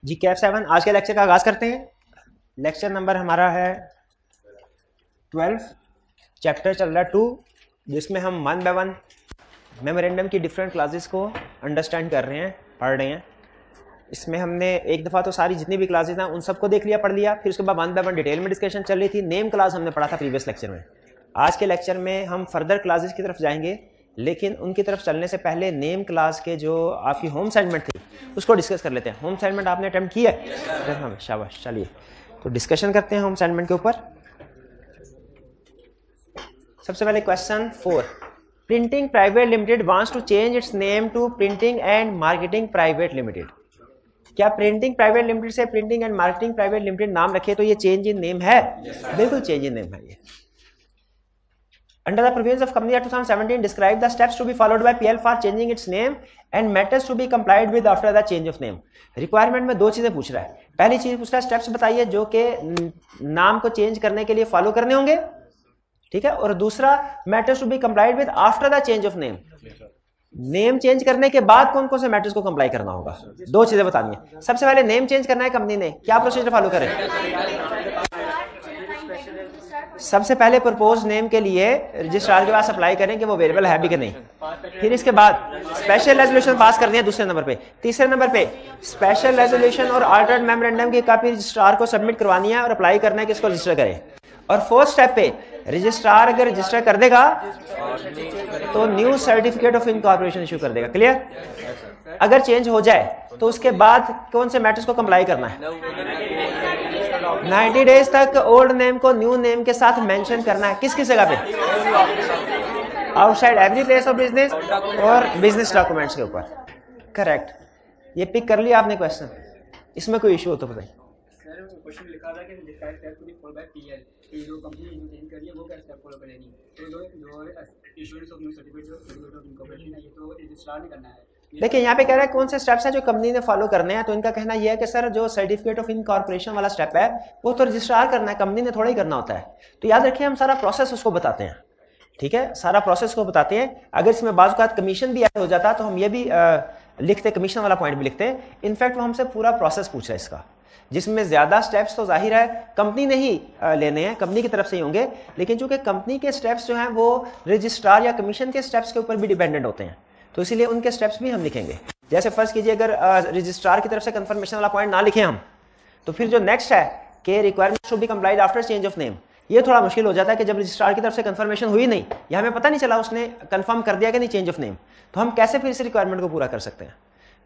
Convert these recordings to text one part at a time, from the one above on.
जी कैफ 7 आज के लेक्चर का आगाज करते हैं। लेक्चर नंबर हमारा है 12, चैप्टर चल रहा है 2, जिसमें हम 1 बाय 1 मेमोरेंडम की डिफरेंट क्लासेस को अंडरस्टैंड कर रहे हैं, पढ़ रहे हैं। इसमें हमने एक दफ़ा तो सारी जितनी भी क्लासेस हैं उन सबको देख लिया, पढ़ लिया। फिर उसके बाद 1 बाय 1 डिटेल में डिस्कशन चल रही थी। नेम क्लास हमने पढ़ा था प्रीवियस लेक्चर में। आज के लेक्चर में हम फर्दर क्लासेस की तरफ जाएंगे, लेकिन उनकी तरफ चलने से पहले नेम क्लास के जो आपकी होम असाइनमेंट थी उसको डिस्कस कर लेते हैं। होम असाइनमेंट आपने अटेम्प्ट किया है? शाबाश, चलिए तो डिस्कशन करते हैं होम असाइनमेंट के ऊपर। सबसे पहले question 4, printing private limited wants to change its name to printing and marketing private limited. क्या प्रिंटिंग प्राइवेट लिमिटेड से printing and marketing private limited नाम रखे तो ये चेंज इन नेम है? बिल्कुल चेंज इन नेम है ये। Under the provisions of Company Act 2017, describe the steps to be followed by PL for changing its name and matters to be complied with after the change of name. Requirement में दो चीजें पूछ रहा है। पहली चीज पूछ रहा है स्टेप्स बताइए जो कि नाम को चेंज करने के लिए फॉलो करने होंगे, ठीक है। और दूसरा matters to be complied with after the change of name. Name change करने के बाद कौन कौन से मैटर्स को कंप्लाई करना होगा, दो चीजें बतानी है। सबसे पहले नेम चेंज करना है कंपनी ने, क्या प्रोसीजर फॉलो करें? सबसे पहले प्रपोज नेम के लिए रजिस्ट्रार के पास अप्लाई करें कि वो अवेलेबल है भी कि नहीं। फिर इसके बाद स्पेशल रेजोल्यूशन पास करनी है दूसरे नंबर पे। तीसरे नंबर पे स्पेशल रेजोल्यूशन और अल्टर्ड मेमोरेंडम की कॉपी रजिस्ट्रार को सबमिट करवानी है और अप्लाई करना है कि इसको रजिस्टर करें। और फोर्थ स्टेप पे रजिस्ट्रार अगर रजिस्टर कर देगा तो new certificate of incorporation issue कर देगा। क्लियर? अगर चेंज हो जाए तो उसके बाद कौन से मैटर्स को कंप्लाई करना है? 90 डेज तक ओल्ड नेम को न्यू नेम के साथ मेंशन करना है। किस किस जगह पे? Outside every place of business और बिजनेस डॉक्यूमेंट्स के ऊपर। करेक्ट, ये पिक कर लिया आपने क्वेश्चन। इसमें कोई इशू हो तो बताइए। क्वेश्चन लिखा था कि describe step to be followed by PL, कि जो कंपनी जो चेंज कर रही है वो क्या स्टेप फॉलो करेगी। तो जो issuance of new certificate of incorporation है ये तो रजिस्ट्रार ने करना है। देखिए यहाँ पे कह रहा है कौन से स्टेप्स हैं जो कंपनी ने फॉलो करने हैं। तो इनका कहना यह है कि सर जो सर्टिफिकेट ऑफ इनकॉर्पोरेशन वाला स्टेप है वो तो रजिस्ट्रार करना है, कंपनी ने थोड़ा ही करना होता है। तो याद रखिए हम सारा प्रोसेस उसको बताते हैं, ठीक है, सारा प्रोसेस को बताते हैं। अगर इसमें बाज़ औक़ात कमीशन भी ऐड हो जाता तो हम ये भी लिखते, कमीशन वाला पॉइंट भी लिखते हैं। इनफैक्ट वो हमसे पूरा प्रोसेस पूछ रहा है इसका, जिसमें ज्यादा स्टेप्स तो जाहिर है कंपनी ने ही लेने हैं, कंपनी की तरफ से ही होंगे। लेकिन चूंकि कंपनी के स्टेप्स जो हैं वो रजिस्ट्रार या कमीशन के स्टेप्स के ऊपर भी डिपेंडेंट होते हैं, तो इसीलिए उनके स्टेप्स भी हम लिखेंगे। जैसे फर्ज कीजिए अगर रजिस्ट्रार की तरफ से कंफर्मेशन वाला पॉइंट ना लिखें हम, तो फिर जो नेक्स्ट है कि requirement should be complied after change of name, ये थोड़ा मुश्किल हो जाता है कि जब रजिस्ट्रार की तरफ से कंफर्मेशन हुई नहीं या हमें पता नहीं चला उसने कंफर्म कर दिया कि नहीं चेंज ऑफ नेम, तो हम कैसे फिर इस रिक्वायरमेंट को पूरा कर सकते हैं।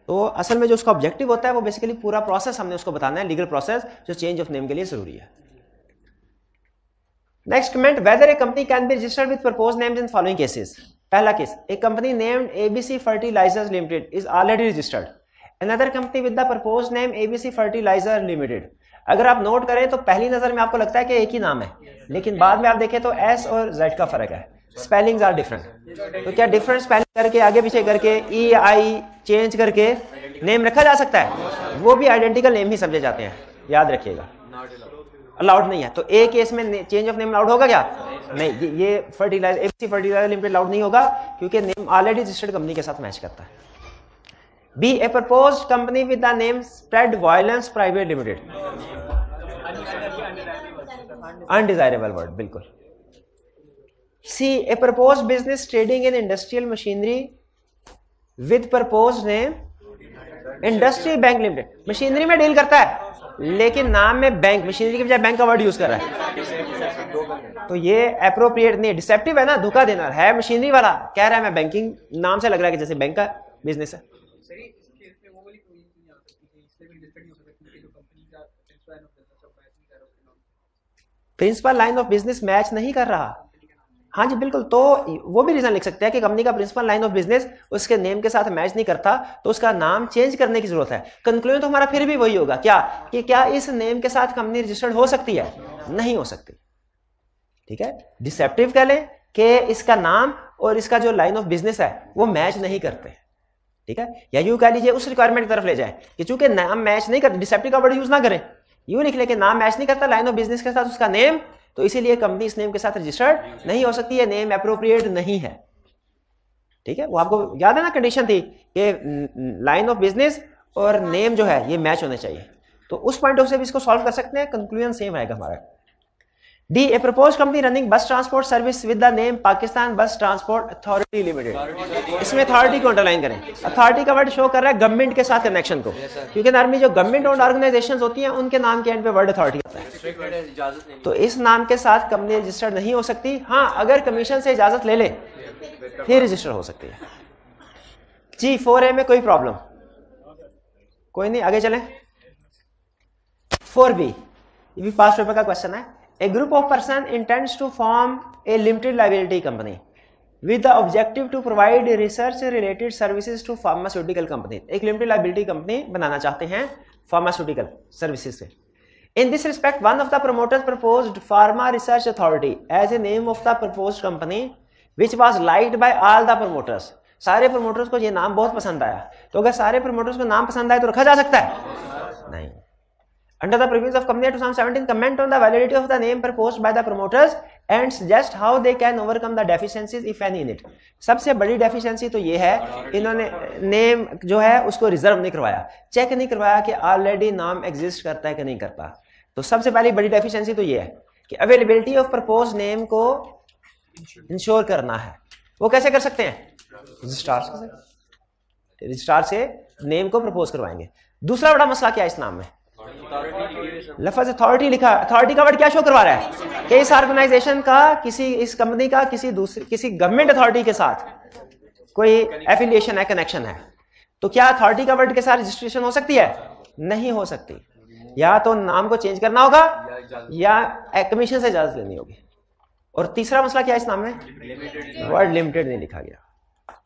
तो असल में जो उसका ऑब्जेक्टिव होता है वो बेसिकली पूरा प्रोसेस हमने उसको बताना है, लीगल प्रोसेस जो चेंज ऑफ नेम के लिए जरूरी है। Next comment, whether a company can be registered with propose names in following cases. पहला केस, a company named ABC fertilizers limited is already registered. Another company with the propose name ABC fertiliser limited. अगर आप note करें तो पहली नजर में आपको लगता है कि एक ही नाम है, लेकिन बाद में आप देखें तो एस और जेड का फर्क है, स्पेलिंग्स आर डिफरेंट। तो क्या डिफरेंट स्पेलिंग करके आगे पीछे करके ई आई चेंज करके नेम रखा जा सकता है? वो भी आइडेंटिकल नेम ही समझे जाते हैं, याद रखिएगा। अलाउड नहीं है। तो ए केस में चेंज ऑफ नेम अलाउड होगा क्या? नहीं, ये fertiliser ABC fertiliser limited allowed नहीं होगा क्योंकि नेम ऑलरेडी रजिस्टर्ड कंपनी के साथ मैच करता है। B, a proposed company with the name spread violence private limited. Undesirable word, बिल्कुल। C, a proposed business trading in industrial machinery with proposed name industry bank limited. Machinery में deal करता है लेकिन नाम में बैंक, मशीनरी की बजाय bank का वर्ड यूज कर रहा है, तो ये एप्रोप्रिएट नहीं, डिसेप्टिव है ना, धोखा देना है। मशीनरी वाला कह रहा है मैं बैंकिंग, नाम से लग रहा है कि जैसे बैंक का बिजनेस है। Principal line of business match नहीं कर रहा, हाँ जी बिल्कुल। तो वो भी रीजन लिख सकते हैं कि कंपनी का प्रिंसिपल लाइन ऑफ बिजनेस उसके नेम के साथ मैच नहीं करता, तो उसका नाम चेंज करने की जरूरत है। कंक्लूजन तो हमारा फिर भी वही होगा, क्या कि क्या इस नेम के साथ कंपनी रजिस्टर्ड हो सकती है? नहीं हो सकती, ठीक है। डिसेप्टिव कह लें कि इसका नाम और इसका जो लाइन ऑफ बिजनेस है वो मैच नहीं करते, ठीक है। या यूं कह लीजिए उस रिक्वायरमेंट की तरफ ले जाए कि चूंकि नाम मैच नहीं करते, डिसेप्टिव का वर्ड यूज ना करें, यूं लिख ले कि नाम मैच नहीं करता लाइन ऑफ बिजनेस के साथ उसका नेम, तो इसीलिए कंपनी इस नेम के साथ रजिस्टर्ड नहीं हो सकती है, नेम एप्रोप्रिएट नहीं है, ठीक है। वो आपको याद है ना कंडीशन थी कि लाइन ऑफ बिजनेस और नेम जो है ये मैच होने चाहिए। तो उस पॉइंट ऑफ से भी इसको सॉल्व कर सकते हैं, कंक्लूजन सेम आएगा हमारा। डी, ए प्रपोज कंपनी रनिंग बस transport service with the name Pakistan बस ट्रांसपोर्ट अथॉरिटी लिमिटेड। इसमें अथॉरिटी को अंडरलाइन करें। अथॉरिटी का वर्ड शो कर रहा है गवर्नमेंट के साथ कनेक्शन को, क्योंकि नॉर्मली जो गवर्नमेंट ओन्ड ऑर्गेनाइजेशंस होती हैं उनके नाम के एंड पे वर्ड अथॉरिटी आता है। तो इस नाम के साथ कंपनी रजिस्टर्ड नहीं हो सकती। हाँ, अगर कमीशन से इजाजत ले ले फिर रजिस्टर हो सकती है। जी 4A में कोई प्रॉब्लम कोई नहीं, आगे चलें। 4B, ये भी पास्ट पेपर का क्वेश्चन है। A group of person intends to form a limited liability company with the objective to provide research related services to pharmaceutical companies। एक limited liability company बनाना चाहते हैं pharmaceutical services से। In this respect, one of the promoters proposed Pharma Research Authority as a name of the proposed company, which was liked by all the promoters। सारे promoters को ये नाम बहुत पसंद आया। तो अगर सारे promoters को नाम पसंद आए तो रखा जा सकता है? नहीं। Under the provisions of Company Act 2017, comment on the validity of the name proposed by the promoters and suggest how they can overcome the deficiencies if any in it। सबसे बड़ी डेफिशिएंसी तो ये है, इन्होंने नेम जो है उसको reserve नहीं करवाया, चेक नहीं करवाया कि ऑलरेडी नाम एग्जिस्ट करता है कि नहीं करता। तो सबसे पहली बड़ी डेफिशिएंसी तो ये है कि अवेलेबिलिटी ऑफ प्रपोज नेम को इंश्योर करना है। वो कैसे कर सकते हैं? रजिस्ट्रार से नेम को प्रपोज करवाएंगे। दूसरा बड़ा मसला क्या है इस नाम में? लफ्ज अथॉरिटी लिखा। अथॉरिटी का वर्ड क्या शो करवा रहा है कि इस ऑर्गेनाइजेशन का इस कंपनी का किसी गवर्नमेंट अथॉरिटी के साथ कोई एफिलिएशन है, कनेक्शन है। तो क्या अथॉरिटी का वर्ड के साथ रजिस्ट्रेशन हो सकती है? नहीं हो सकती। या तो नाम को चेंज करना होगा या कमीशन से इजाजत लेनी होगी। और तीसरा मसला क्या है इस नाम में? वर्ड लिमिटेड नहीं लिखा गया।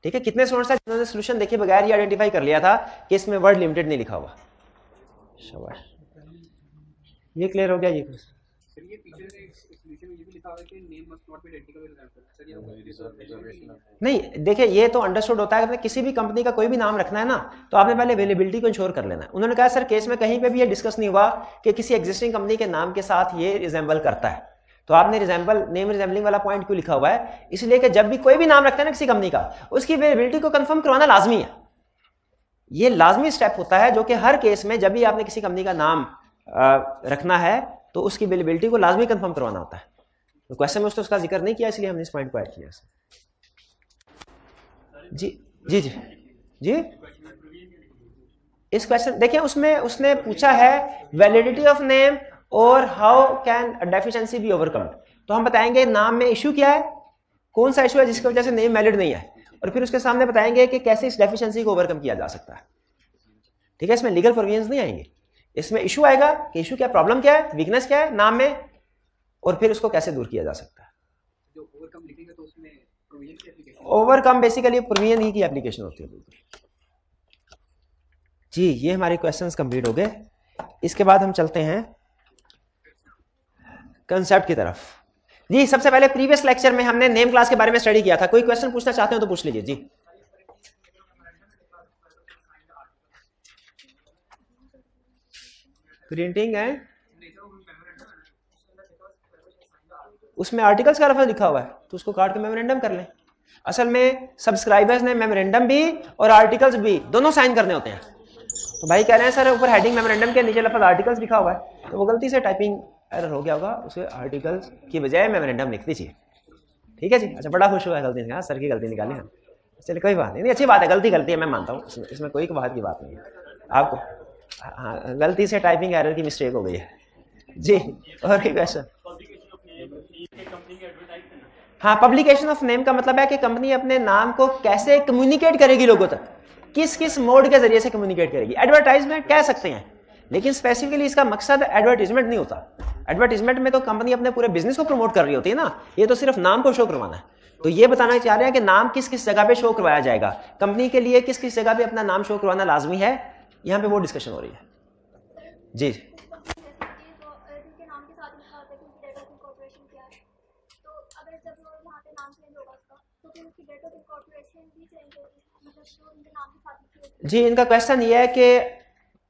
ठीक है, कितने स्टूडेंट्स हैं जिन्होंने सोल्यूशन देखे बगैर ये आइडेंटिफाई कर लिया था कि इसमें वर्ड लिमिटेड नहीं लिखा हुआ? शाबाश, ये क्लियर हो गया। ये नहीं, देखिए ये तो अंडरस्टूड होता है कि किसी भी कंपनी का कोई भी नाम रखना है ना, तो आपने पहले अवेलेबिलिटी को इंश्योर कर लेना है। उन्होंने कहा सर केस में कहीं पे भी ये डिस्कस नहीं हुआ कि किसी एग्जिस्टिंग कंपनी के नाम के साथ ये रिजेंबल करता है। तो आपने नेम रिजेंबलिंग वाला पॉइंट क्यों लिखा हुआ है? इसलिए कि जब भी कोई भी नाम रखता है ना किसी कंपनी का, उसकी अवेलेबिलिटी को कंफर्म करवाना लाजमी है। ये लाजमी स्टेप होता है जो कि हर केस में जब भी आपने किसी कंपनी का नाम रखना है तो उसकी अवेलेबिलिटी को लाजमी कंफर्म करवाना होता है। तो क्वेश्चन में उसका जिक्र नहीं किया, इसलिए हमने इस पॉइंट को ऐड किया। जी जी जी जी इस क्वेश्चन देखिए, उसमें उसने पूछा है वैलिडिटी ऑफ नेम और how can deficiency be overcome. तो हम बताएंगे नाम में इशू क्या है, कौन सा इशू है जिसकी वजह से नेम वैलिड नहीं है, और फिर उसके सामने बताएंगे कि कैसे इस डेफिशिएंसी को ओवरकम किया जा सकता है। ठीक है, इसमें लीगल प्रोविजंस नहीं आएंगे, इसमें इशू आएगा कि इशू क्या, प्रॉब्लम क्या है, वीकनेस क्या है नाम में, और फिर उसको कैसे दूर किया जा सकता है। जो ओवरकम लिखेंगे तो उसमें प्रोविजन की एप्लीकेशन, ओवरकम बेसिकली प्रोविजन ही की एप्लीकेशन होती है। जी ये हमारे क्वेश्चंस कंप्लीट हो गए। इसके बाद हम चलते हैं कंसेप्ट की तरफ। जी सबसे पहले प्रीवियस लेक्चर में हमने नेम क्लास के बारे में स्टडी किया था। कोई क्वेश्चन पूछना चाहते हो तो पूछ लीजिए। जी प्रिंटिंग है, उसमें आर्टिकल्स का लफ्ज़ लिखा हुआ है तो उसको काट के मेमोरेंडम कर लें। असल में सब्सक्राइबर्स ने मेमोरेंडम भी और आर्टिकल्स भी दोनों साइन करने होते हैं। तो भाई कह रहे हैं सर ऊपर हेडिंग मेमोरेंडम के नीचे लफ्ज़ आर्टिकल्स लिखा हुआ है, तो वो गलती से टाइपिंग एरर हो गया होगा, उसे आर्टिकल्स की बजाय मेमोरेंडम लिख दीजिए। ठीक है जी, अच्छा बड़ा खुश हुआ है गलती से, हाँ सर की गलती निकाली हम। चलिए कोई बात नहीं, अच्छी बात है, गलती है, मैं मानता हूँ, इसमें कोई बात की बात नहीं है। आपको हाँ गलती से टाइपिंग एरर की मिस्टेक हो गई है। जी और कोई क्वेश्चन? हाँ पब्लिकेशन ऑफ नेम का मतलब है कि कंपनी अपने नाम को कैसे कम्युनिकेट करेगी लोगों तक, किस किस मोड के जरिए से कम्युनिकेट करेगी। एडवर्टाइजमेंट कह सकते हैं, लेकिन स्पेसिफिकली इसका मकसद एडवर्टाइजमेंट नहीं होता। एडवर्टाइजमेंट में तो कंपनी अपने पूरे बिजनेस को प्रमोट कर रही होती है ना, ये तो सिर्फ नाम को शो करवाना है। तो ये बताना चाह रहे हैं कि नाम किस किस जगह पे शो करवाया जाएगा, कंपनी के लिए किस किस जगह पे अपना नाम शो करवाना लाजमी है, यहाँ पे वो डिस्कशन हो रही है। जी जी इनका क्वेश्चन ये है कि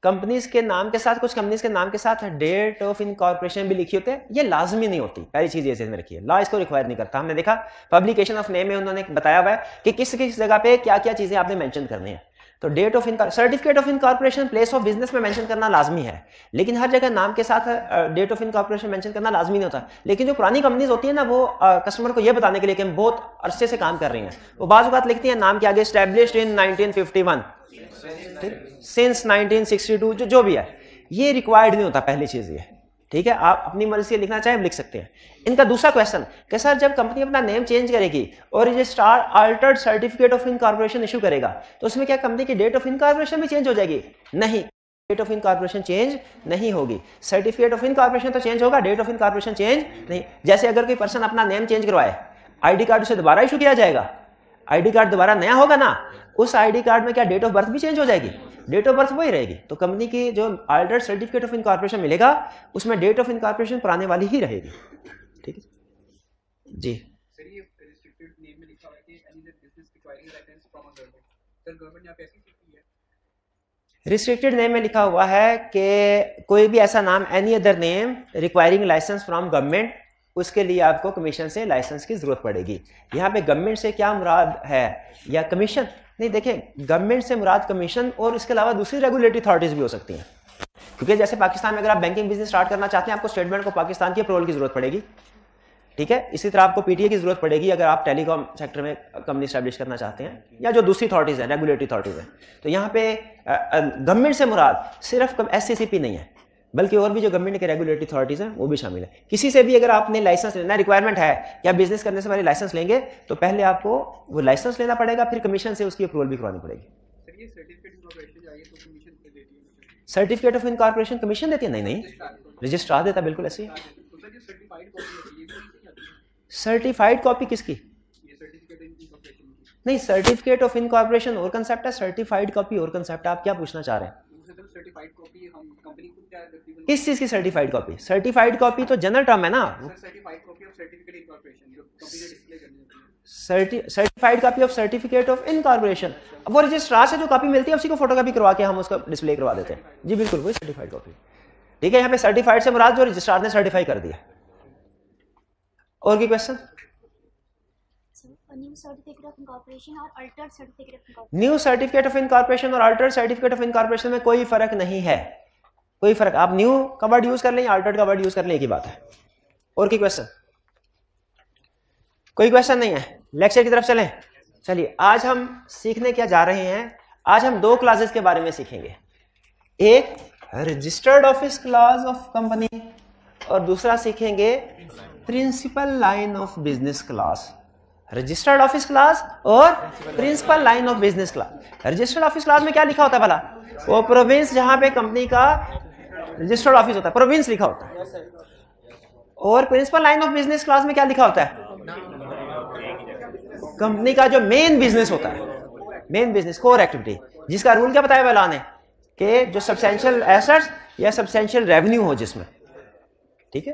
कंपनीज के नाम के साथ, कुछ कंपनीज के नाम के साथ डेट ऑफ इनकॉर्पोरेशन भी लिखी होती है, ये लाजमी नहीं होती। पहली चीज ये में रखिए, लॉ इसको रिक्वायर नहीं करता। हमने देखा पब्लिकेशन ऑफ नेम में उन्होंने बताया हुआ है कि किस किस जगह पे क्या क्या चीजें आपने मेंशन करनी है। तो date of certificate of incorporation place of business में मेंशन करना लाजमी है, लेकिन हर जगह नाम के साथ डेट ऑफ इनकॉर्पोरेशन मेंशन करना लाजमी नहीं होता। लेकिन जो पुरानी कंपनीज होती है ना, वो कस्टमर को ये बताने के लिए कि हम बहुत अरसे से काम कर रही हैं, वो बाज़ औक़ात लिखती हैं नाम के आगे एस्टैब्लिश्ड इन 1951, सिंस 1962, जो भी है, ये रिक्वायर्ड नहीं होता पहली चीज़ ये, ठीक है। आप अपनी मर्जी से लिखना चाहें लिख सकते हैं। इनका दूसरा क्वेश्चन कि सर जब कंपनी अपना नेम चेंज करेगी और registrar Altered certificate of incorporation issue करेगा, तो उसमें क्या कंपनी की डेट ऑफ इनकॉर्पोरेशन भी चेंज हो जाएगी? नहीं, डेट ऑफ इनकॉर्पोरेशन चेंज नहीं होगी। सर्टिफिकेट ऑफ इनकॉर्पोरेशन तो चेंज होगा, डेट ऑफ इनकॉर्पोरेशन चेंज नहीं। जैसे अगर कोई पर्सन अपना नेम चेंज करवाए, आईडी कार्ड उसे दोबारा इशू किया जाएगा, आईडी कार्ड दोबारा नया होगा ना, उस आईडी कार्ड में क्या डेट ऑफ बर्थ भी चेंज हो जाएगी? डेट ऑफ बर्थ वही रहेगी। तो कंपनी की जो अल्टर्ड सर्टिफिकेट ऑफ इनकॉर्पोरेशन मिलेगा उसमें डेट ऑफ इनकॉर्पोरेशन पुराने वाली ही रहेगी, ठीक है जी। सर ये रिस्ट्रिक्टेड नेम में लिखा हुआ है कि any business requiring licence from a government, sir government यहां पे ऐसी लिखी है? रिस्ट्रिक्टेड नेम में लिखा हुआ है कि कोई भी ऐसा नाम any other name requiring licence from government, उसके लिए आपको कमीशन से लाइसेंस की जरूरत पड़ेगी। यहाँ पे गवर्नमेंट से क्या मुराद है या कमीशन? नहीं, देखें, गवर्नमेंट से मुराद कमीशन और इसके अलावा दूसरी रेगुलेटरी अथॉरिटीज भी हो सकती हैं, क्योंकि जैसे पाकिस्तान में अगर आप बैंकिंग बिजनेस स्टार्ट करना चाहते हैं, आपको स्टेट बैंक ऑफ पाकिस्तान की अप्रूवल की जरूरत पड़ेगी, ठीक है। इसी तरह आपको पीटीए की जरूरत पड़ेगी अगर आप टेलीकॉम सेक्टर में कंपनी स्टैब्लिश करना चाहते हैं, या जो दूसरी अथॉरिटीज है, रेगुलेटरी अथॉरिटीज है। तो यहाँ पे गवर्नमेंट से मुराद सिर्फ एससीसीपी नहीं है, बल्कि और भी जो गवर्नमेंट के रेगुलेटरी अथॉरिटीज हैं वो भी शामिल है। किसी से भी अगर आपने लाइसेंस लेना, रिक्वायरमेंट है कि आप बिजनेस करने से पहले लाइसेंस लेंगे, तो पहले आपको वो लाइसेंस लेना पड़ेगा, फिर कमीशन से उसकी अप्रूवल भी करवानी पड़ेगी। सर्टिफिकेट ऑफ इनकॉर्पोरेशन कमीशन देती है? नहीं, रजिस्ट्रार देता, बिल्कुल ऐसे ही। सर्टिफाइड कॉपी किसकी? नहीं, सर्टिफिकेट ऑफ इनकॉर्पोरेशन और कंसेप्ट है, सर्टिफाइड कॉपी और कंसेप्ट है। आप क्या पूछना चाह रहे हैं? किस चीज की सर्टिफाइड कॉपी? सर्टिफाइड कॉपी तो जनरल टर्म है ना। Certified copy of certificate of incorporation, वो रजिस्ट्रार से जो कॉपी मिलती है उसी को फोटोकॉपी करवा के हम उसका डिस्प्ले करवा देते हैं। जी बिल्कुल, वही सर्टिफाइड कॉपी, ठीक है। यहाँ पे सर्टिफाइड से मुराद जो रजिस्ट्रार ने सर्टिफाई कर दिया। और की question? New certificate of incorporation और altered certificate of incorporation. New certificate of incorporation और अल्टर्ड सर्टिफिकेट ऑफ इनकॉर्पोरेशन में कोई फर्क नहीं है, कोई फर्क। आप न्यू का वर्ड यूज कर लें, अल्टर्ड का वर्ड यूज कर लें, एक ही बात है। और की क्वेश्चन? कोई क्वेश्चन नहीं है, लेक्चर की तरफ चलें। चलिए, आज हम सीखने क्या जा रहे हैं? आज हम दो क्लासेस के बारे में सीखेंगे, एक registered office class of company और दूसरा सीखेंगे principal line of business class. Registered office class और principal line of business class. Registered office class में क्या लिखा होता है भला? वो प्रोविंस जहां पे कंपनी का रजिस्टर्ड ऑफिस होता है, प्रोविंस लिखा होता है। और principal line of business class में क्या लिखा होता है? कंपनी का जो मेन बिजनेस होता है, मेन बिजनेस, कोर एक्टिविटी, जिसका रूल क्या बताया वाला ने कि जो सब्सटेंशियल एसेट्स या सब्सटेंशियल रेवेन्यू हो जिसमें, ठीक है,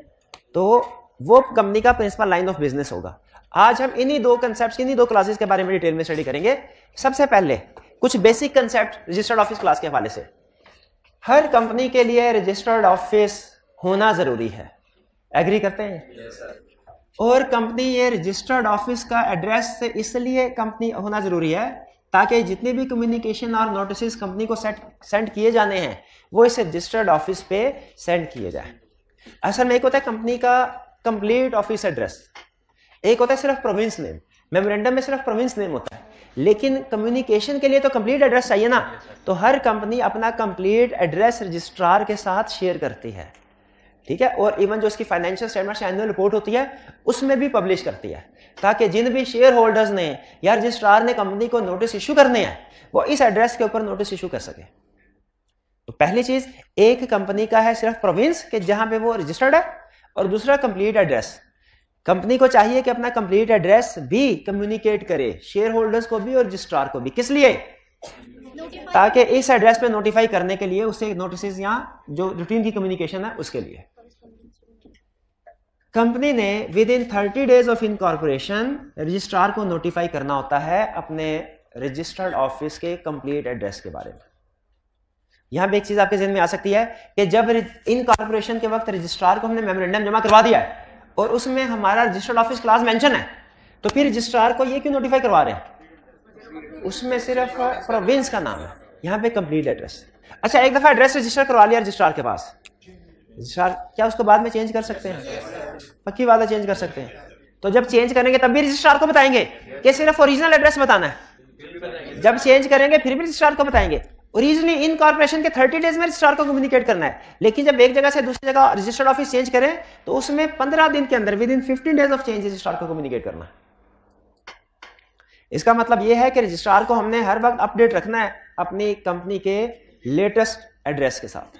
तो वो कंपनी का प्रिंसिपल लाइन ऑफ बिजनेस होगा। आज हम इन्हीं दो कंसेप्ट, इन्हीं दो क्लासेस के बारे में डिटेल में स्टडी करेंगे। सबसे पहले कुछ basic concept registered office class के हवाले से। हर कंपनी के लिए रजिस्टर्ड ऑफिस होना जरूरी है, एग्री करते हैं? yes, और कंपनी ये रजिस्टर्ड ऑफिस का एड्रेस से इसलिए कंपनी होना जरूरी है ताकि जितने भी कम्युनिकेशन और नोटिस कंपनी को सेंड किए जाने हैं वो इस रजिस्टर्ड ऑफिस पे सेंड किए जाए। असल में एक होता है कंपनी का कंप्लीट ऑफिस एड्रेस, एक होता है सिर्फ प्रोविंस नेम। मेमोरेंडम में सिर्फ प्रोविंस नेम होता है, लेकिन कम्युनिकेशन के लिए तो कंप्लीट एड्रेस चाहिए ना। तो हर कंपनी अपना कंप्लीट एड्रेस रजिस्ट्रार के साथ शेयर करती है, ठीक है। और इवन जो उसकी फाइनेंशियल स्टेटमेंट एनुअल रिपोर्ट होती है उसमें भी पब्लिश करती है, ताकि जिन भी शेयर होल्डर्स ने या रजिस्ट्रार ने कंपनी को नोटिस इशू करने हैं वो इस एड्रेस के ऊपर नोटिस इशू कर सके। तो पहली चीज, एक कंपनी का है सिर्फ प्रोविंस के जहां पे वो रजिस्टर्ड है, और दूसरा कंप्लीट एड्रेस। कंपनी को चाहिए कि अपना कंप्लीट एड्रेस भी कम्युनिकेट करे शेयर होल्डर्स को भी और रजिस्ट्रार को भी। किस लिए? ताकि इस एड्रेस पे नोटिफाई करने के लिए उसे नोटिस या जो रूटीन की कम्युनिकेशन है उसके लिए। कंपनी ने with in 30 days of incorporation registrar को नोटिफाई करना होता है अपने रजिस्टर्ड ऑफिस के कंप्लीट एड्रेस के बारे में। यहां पे एक चीज आपके जहन में आ सकती है कि जब इनकॉर्पोरेशन के वक्त रजिस्ट्रार को हमने मेमोरेंडम जमा करवा दिया है और उसमें हमारा रजिस्टर्ड ऑफिस क्लास मेंशन है, तो फिर रजिस्ट्रार को ये क्यों नोटिफाई करवा रहे हैं? उसमें सिर्फ प्रोविंस का नाम है, यहाँ पे कंप्लीट एड्रेस। अच्छा, एक दफा एड्रेस रजिस्टर करवा लिया रजिस्ट्रार के पास, रजिस्ट्रार क्या उसको बाद में चेंज कर सकते हैं? पक्की बात है, चेंज कर सकते हैं। तो जब चेंज करेंगे तब भी रजिस्ट्रार को बताएंगे कि सिर्फ ओरिजिनल एड्रेस बताना है। जब चेंज करेंगे फिर भी रजिस्ट्रार को बताएंगे। ओरिजिनली इनकॉर्पोरेशन के 30 डेज में रजिस्ट्रार को कम्युनिकेट करना है, लेकिन जब एक जगह से दूसरी जगह रजिस्टर्ड ऑफिस चेंज करें तो उसमें 15 दिन के अंदर, with in 15 days of change, registrar को कम्युनिकेट करना है। इसका मतलब यह है कि रजिस्ट्रार को हमने हर वक्त अपडेट रखना है अपनी कंपनी के लेटेस्ट एड्रेस के साथ।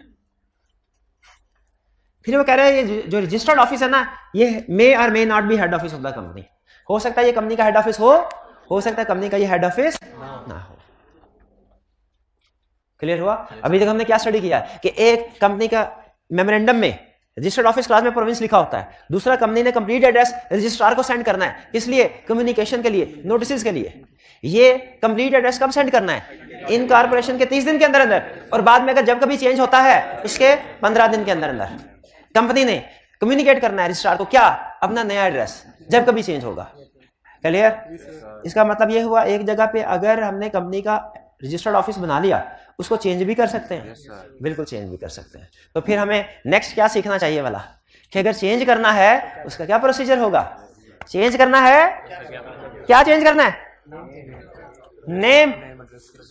फिर वो कह रहे हैं ये जो रजिस्टर्ड ऑफिस है ना, ये मे और may not be head office of the company. हो सकता है ये कंपनी का हेड ऑफिस हो सकता है कंपनी का ये हेड ऑफिस ना हो। क्लियर हुआ? अभी तक हमने क्या स्टडी किया कि एक कंपनी का मेमोरेंडम में रजिस्टर्ड ऑफिस क्लास में प्रोविंस लिखा होता है, दूसरा कंपनी ने कंप्लीट एड्रेस रजिस्ट्रार को सेंड करना है, किस लिए? कम्युनिकेशन के लिए, नोटिस के लिए। ये कंप्लीट एड्रेस कब सेंड करना है? इनकॉर्पोरेशन के 30 दिन के अंदर अंदर, और बाद में अगर जब कभी चेंज होता है उसके 15 दिन के अंदर अंदर कंपनी ने कम्युनिकेट करना है रजिस्ट्रार को, क्या? अपना नया एड्रेस जब कभी चेंज होगा। क्लियर? इसका मतलब ये हुआ एक जगह पे अगर हमने कंपनी का रजिस्टर्ड ऑफिस बना लिया, उसको चेंज भी कर सकते हैं। बिल्कुल चेंज भी कर सकते हैं। तो फिर हमें नेक्स्ट क्या सीखना चाहिए वाला कि अगर चेंज करना है उसका क्या प्रोसीजर होगा? चेंज करना है, क्या चेंज करना है?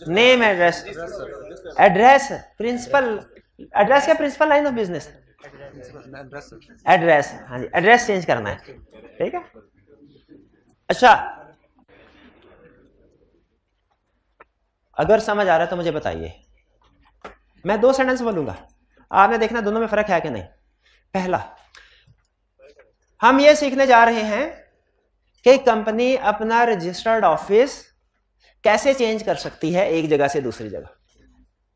नेम एड्रेस, प्रिंसिपल एड्रेस क्या? Principal line of business address. हाँ जी, एड्रेस चेंज करना है। ठीक है। अच्छा, अगर समझ आ रहा है तो मुझे बताइए। मैं 2 सेंटेंस बोलूंगा, आपने देखना दोनों में फर्क है कि नहीं। पहला, हम ये सीखने जा रहे हैं कि कंपनी अपना रजिस्टर्ड ऑफिस कैसे चेंज कर सकती है एक जगह से दूसरी जगह।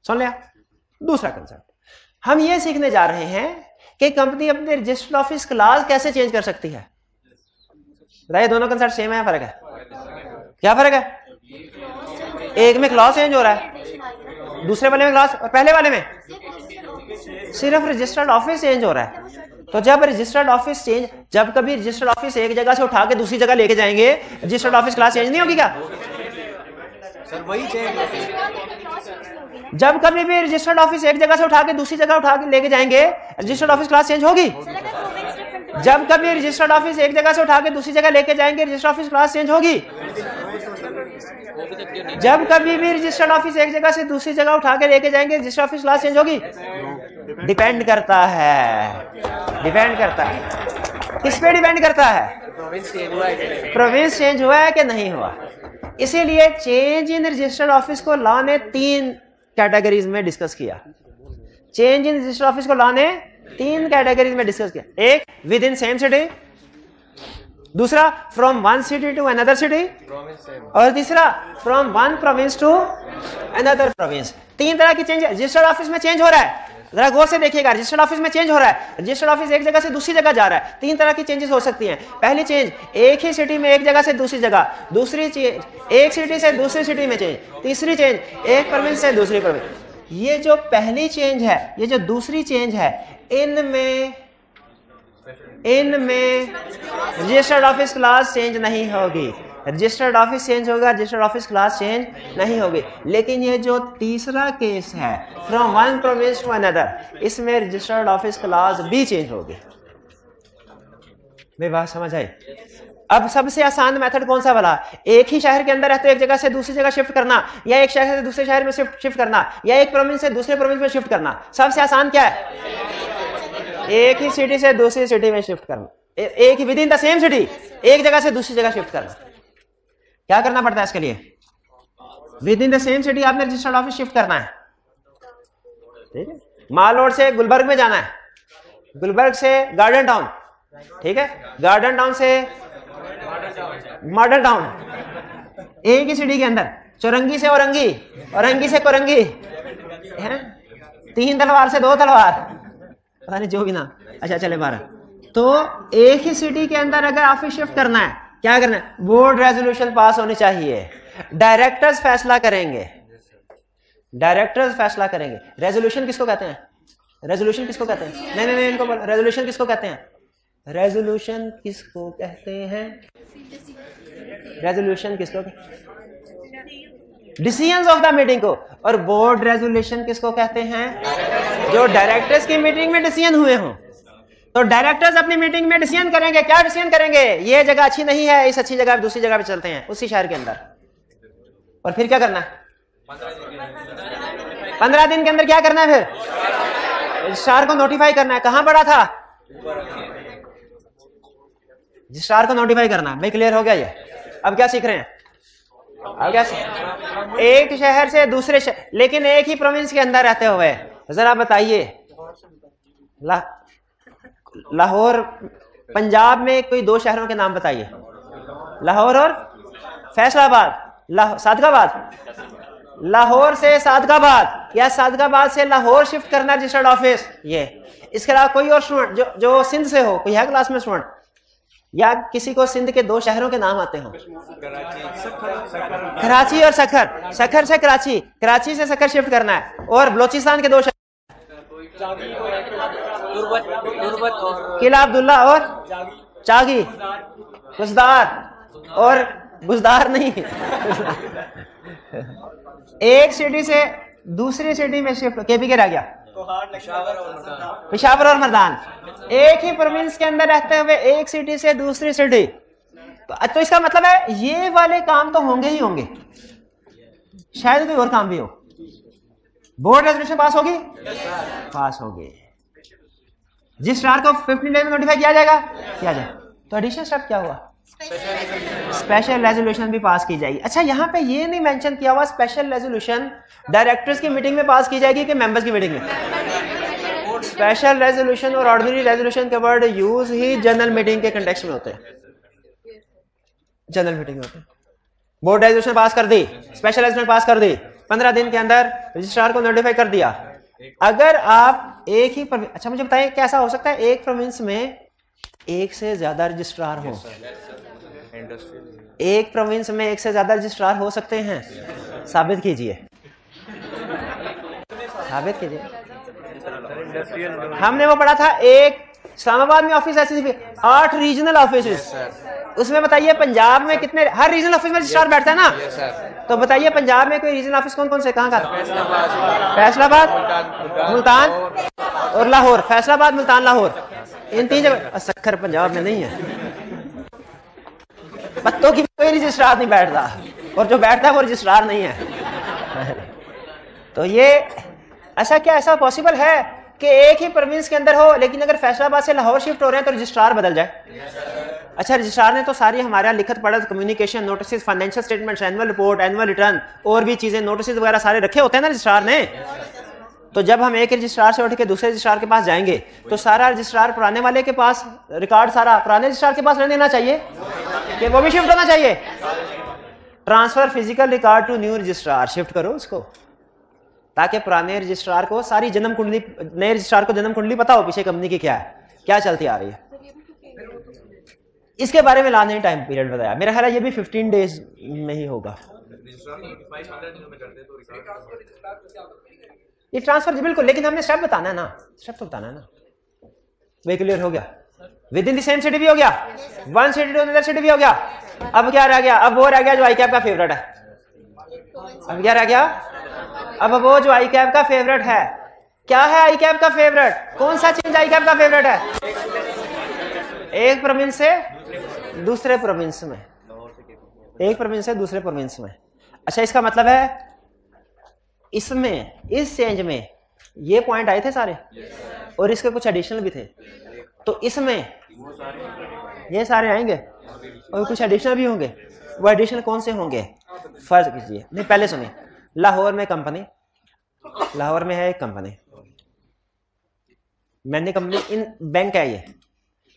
सुन लिया? दूसरा कंसेप्ट, हम ये सीखने जा रहे हैं कि कंपनी अपने रजिस्टर्ड ऑफिस क्लास कैसे चेंज कर सकती है। बताइए, दोनों कंसेप्ट सेम है, फर्क है? क्या फर्क है? एक में क्लॉज चेंज हो रहा है, दूसरे वाले में क्लॉज, और पहले वाले में सिर्फ रजिस्टर्ड ऑफिस चेंज हो रहा है। तो जब रजिस्टर्ड ऑफिस चेंज, जब कभी रजिस्टर्ड ऑफिस एक जगह से उठा के दूसरी जगह लेके जाएंगे, रजिस्टर्ड ऑफिस क्लास चेंज नहीं होगी क्या? सर वही चेंज। जब कभी भी रजिस्टर्ड ऑफिस एक जगह से उठा के दूसरी जगह उठा के लेके जाएंगे, रजिस्टर्ड ऑफिस क्लास चेंज होगी। जब कभी रजिस्टर्ड ऑफिस एक जगह से उठा के दूसरी जगह लेके जाएंगे, रजिस्टर्ड ऑफिस क्लास चेंज होगी। जब कभी भी रजिस्टर्ड ऑफिस एक जगह से दूसरी जगह उठा के लेके जाएंगे, रजिस्टर्ड ऑफिस क्लास चेंज होगी। डिपेंड करता है, डिपेंड करता है। किस पे डिपेंड करता है? प्रोविंस चेंज हुआ है कि नहीं हुआ। इसीलिए चेंज इन रजिस्टर्ड ऑफिस को लॉ ने 3 कैटेगरीज में डिस्कस किया। चेंज इन रजिस्टर्ड ऑफिस को लॉ ने 3 कैटेगरीज में डिस्कस किया। एक, विद इन सेम सिटी, दूसरा from one city to another city, और तीसरा from one province to another province. 3 तरह की चेंज रजिस्टर्ड ऑफिस में चेंज हो रहा है। जरा गौर से देखिएगा, रजिस्टर्ड ऑफिस में चेंज हो रहा है, रजिस्टर्ड ऑफिस एक जगह से दूसरी जगह जा रहा है। 3 तरह की चेंजेस हो सकती हैं। पहली चेंज, एक ही सिटी में एक जगह से दूसरी जगह। दूसरी चेंज, एक सिटी से दूसरी सिटी में चेंज। तीसरी चेंज, एक प्रोविंस से दूसरी प्रोविंस। ये जो पहली चेंज है, ये जो दूसरी चेंज है, इनमें रजिस्टर्ड ऑफिस क्लास चेंज नहीं होगी। रजिस्टर्ड ऑफिस चेंज होगा, रजिस्टर्ड ऑफिस क्लास चेंज नहीं होगी। लेकिन ये जो तीसरा केस है, from one province to another, इसमें रजिस्टर्ड ऑफिस क्लास भी चेंज होगी। मेरी बात समझ आई? अब सबसे आसान मेथड कौन सा वाला? एक ही शहर के अंदर रहते एक जगह से दूसरी जगह शिफ्ट करना, या एक शहर से दूसरे शहर में शिफ्ट करना, या एक प्रोविंस से दूसरे प्रोविंस में शिफ्ट करना। सबसे आसान क्या है? एक ही सिटी से दूसरी सिटी में शिफ्ट करना, एक ही within the same city, एक जगह से दूसरी जगह शिफ्ट करना। क्या करना पड़ता है इसके लिए? With in the same city आपने रजिस्टर्ड ऑफिस शिफ्ट करना है। ठीक है? माल रोड से गुलबर्ग में जाना है, गुलबर्ग से गार्डन टाउन, ठीक है, गार्डन टाउन से मॉडल टाउन, एक ही सिटी के अंदर। चौरंगी से औरंगी, औरंगी से कोरंगी, है? 3 तलवार से 2 तलवार, पता नहीं जो भी ना। अच्छा चले 12। तो एक ही सिटी के अंदर अगर ऑफिस शिफ्ट करना है, क्या करना है? बोर्ड रेजोल्यूशन पास होनी चाहिए, डायरेक्टर्स फैसला करेंगे, डायरेक्टर्स फैसला करेंगे। रेजोल्यूशन किसको कहते हैं? रेजोल्यूशन किसको कहते हैं? नहीं इनको बोलो, रेजोल्यूशन किसको कहते हैं? रेजोल्यूशन किसको कहते हैं? रेजोल्यूशन किसको कहते हैं? डिसीजंस ऑफ द मीटिंग को। और बोर्ड रेजोल्यूशन किसको कहते हैं? जो डायरेक्टर्स की मीटिंग में डिसीजन हुए हों। तो डायरेक्टर्स अपनी मीटिंग में डिसीजन करेंगे। क्या डिसीजन करेंगे? ये जगह अच्छी नहीं है, इस अच्छी जगह दूसरी जगह पे चलते हैं उसी शहर के अंदर। और फिर क्या करना है? 15 दिन के अंदर क्या करना है? फिर रजिस्ट्रार को नोटिफाई करना है। कहां पड़ा था? रजिस्ट्रार को नोटिफाई करना है। भाई क्लियर हो गया ये? अब क्या सीख रहे हैं? अब क्या सीख? एक शहर से दूसरे शहर, लेकिन एक ही प्रोविंस के अंदर रहते हुए। जरा बताइए, लाहौर, पंजाब में कोई 2 शहरों के नाम बताइए। लाहौर और फैसलाबाद, सादकाबाद। लाहौर से सादकाबाद या सादकाबाद से लाहौर शिफ्ट करना रजिस्टर्ड ऑफिस, ये। इसके अलावा कोई और स्टूडेंट जो सिंध से हो, कोई है क्लास में स्टूडेंट, या किसी को सिंध के 2 शहरों के नाम आते हो? कराची और सखर। सखर से कराची, कराची से सखर शिफ्ट करना है। और बलोचिस्तान के 2 शहर, किला अब्दुल्ला और चागी, बुजदार और बुजदार नहीं एक सिटी से दूसरी सिटी में शिफ्ट। केपी के रह गया पेशावर और मर्दान। एक ही प्रोविंस के अंदर रहते हुए एक सिटी से दूसरी सिटी। तो इसका मतलब है ये वाले काम तो होंगे ही होंगे, शायद कोई और काम भी हो। बोर्ड रेजोल्यूशन पास होगी? पास होगी। रजिस्ट्रार को 15 डेज में नोटिफाई किया जाएगा? किया जाए। तो एडिशनल स्टेप क्या हुआ? स्पेशल रेजोल्यूशन भी पास की जाएगी। अच्छा, यहाँ पे ये नहीं मेंशन किया हुआ स्पेशल रेजोल्यूशन डायरेक्टर्स की मीटिंग में पास की जाएगी कि मेंबर्स की मीटिंग में? स्पेशल रेजोल्यूशन और ऑर्डिनरी रेजोल्यूशन के वर्ड यूज ही जनरल मीटिंग के कंटेक्स्ट में होते हैं, जनरल मीटिंग में होते हैं। बोर्ड रेजोल्यूशन पास कर दी, स्पेशल रेजोल्यूशन पास कर दी, 15 दिन के अंदर रजिस्ट्रार को नोटिफाई कर दिया। अगर आप एक ही अच्छा मुझे बताइए कैसा हो सकता है एक प्रोविंस में एक से ज्यादा रजिस्ट्रार हो? एक प्रोविंस में एक से ज्यादा रजिस्ट्रार हो सकते हैं? साबित कीजिए, साबित कीजिए। हमने वो पढ़ा था, एक इस्लामाबाद में ऑफिस ऐसे 8 रीजनल ऑफिस। उसमें बताइए पंजाब में कितने? हर रीजनल ऑफिस में रजिस्ट्रार बैठता है ना? तो बताइए पंजाब में कोई रीजनल ऑफिस कौन कौन से, कहाँ का? फैसलाबाद, मुल्तान और लाहौर। फैसलाबाद, मुल्तान, लाहौर, इन 3 जगह। सखर पंजाब में नहीं है। पत्तों की कोई रजिस्ट्रार नहीं बैठता, और जो बैठता है वो रजिस्ट्रार नहीं है। तो ये ऐसा पॉसिबल है कि एक ही प्रोविंस के अंदर हो, लेकिन अगर फैसलाबाद से लाहौर शिफ्ट हो रहे हैं तो रजिस्ट्रार बदल जाए? अच्छा, रजिस्ट्रार ने तो सारी हमारे लिखत पढ़त, communication, notice, financial statements, annual report, annual return और भी चीजें, नोटिस वगैरह सारे रखे होते हैं ना रजिस्ट्रार ने। तो जब हम एक रजिस्ट्रार से उठ के दूसरे रजिस्ट्रार के पास जाएंगे तो सारा रजिस्ट्रार पुराने वाले के पास, रिकॉर्ड सारा पुराने रजिस्ट्रार के पास रहने देना चाहिए कि वो भी शिफ्ट होना चाहिए? Transfer physical record to new registrar, shift करो उसको, ताकि पुराने रजिस्ट्रार को सारी जन्म कुंडली, नए रजिस्ट्रार को जन्म कुंडली पता हो पीछे कंपनी की क्या है, क्या चलती आ रही है। इसके बारे में लाने टाइम पीरियड बताया, मेरा ख्याल है ये भी 15 डेज में ही होगा ये ट्रांसफर। बिल्कुल, लेकिन हमने स्टेप बताना है ना, स्टेप तो बताना है ना। वे क्लियर हो गया? Within the same city भी हो गया, one city to another city भी हो गया। अब क्या रह गया? अब वो रह गया जो आई कैप का फेवरेट है। अब क्या रह गया? अब वो जो आई कैप का फेवरेट है, क्या है आई कैप का फेवरेट? कौन सा चेंज आई कैप का फेवरेट है? एक प्रोविंस से दूसरे प्रोविंस में, एक प्रोविंस से दूसरे प्रोविंस में। अच्छा, इसका मतलब है इसमें, इस चेंज में ये पॉइंट आए थे सारे, और इसके कुछ एडिशनल भी थे, तो इसमें ये सारे आएंगे और कुछ एडिशनल भी होंगे। वो एडिशनल कौन से होंगे? फर्ज कीजिए, नहीं पहले सुनिए। लाहौर में कंपनी, लाहौर में है एक कंपनी, मैंने कंपनी, इन बैंक है ये,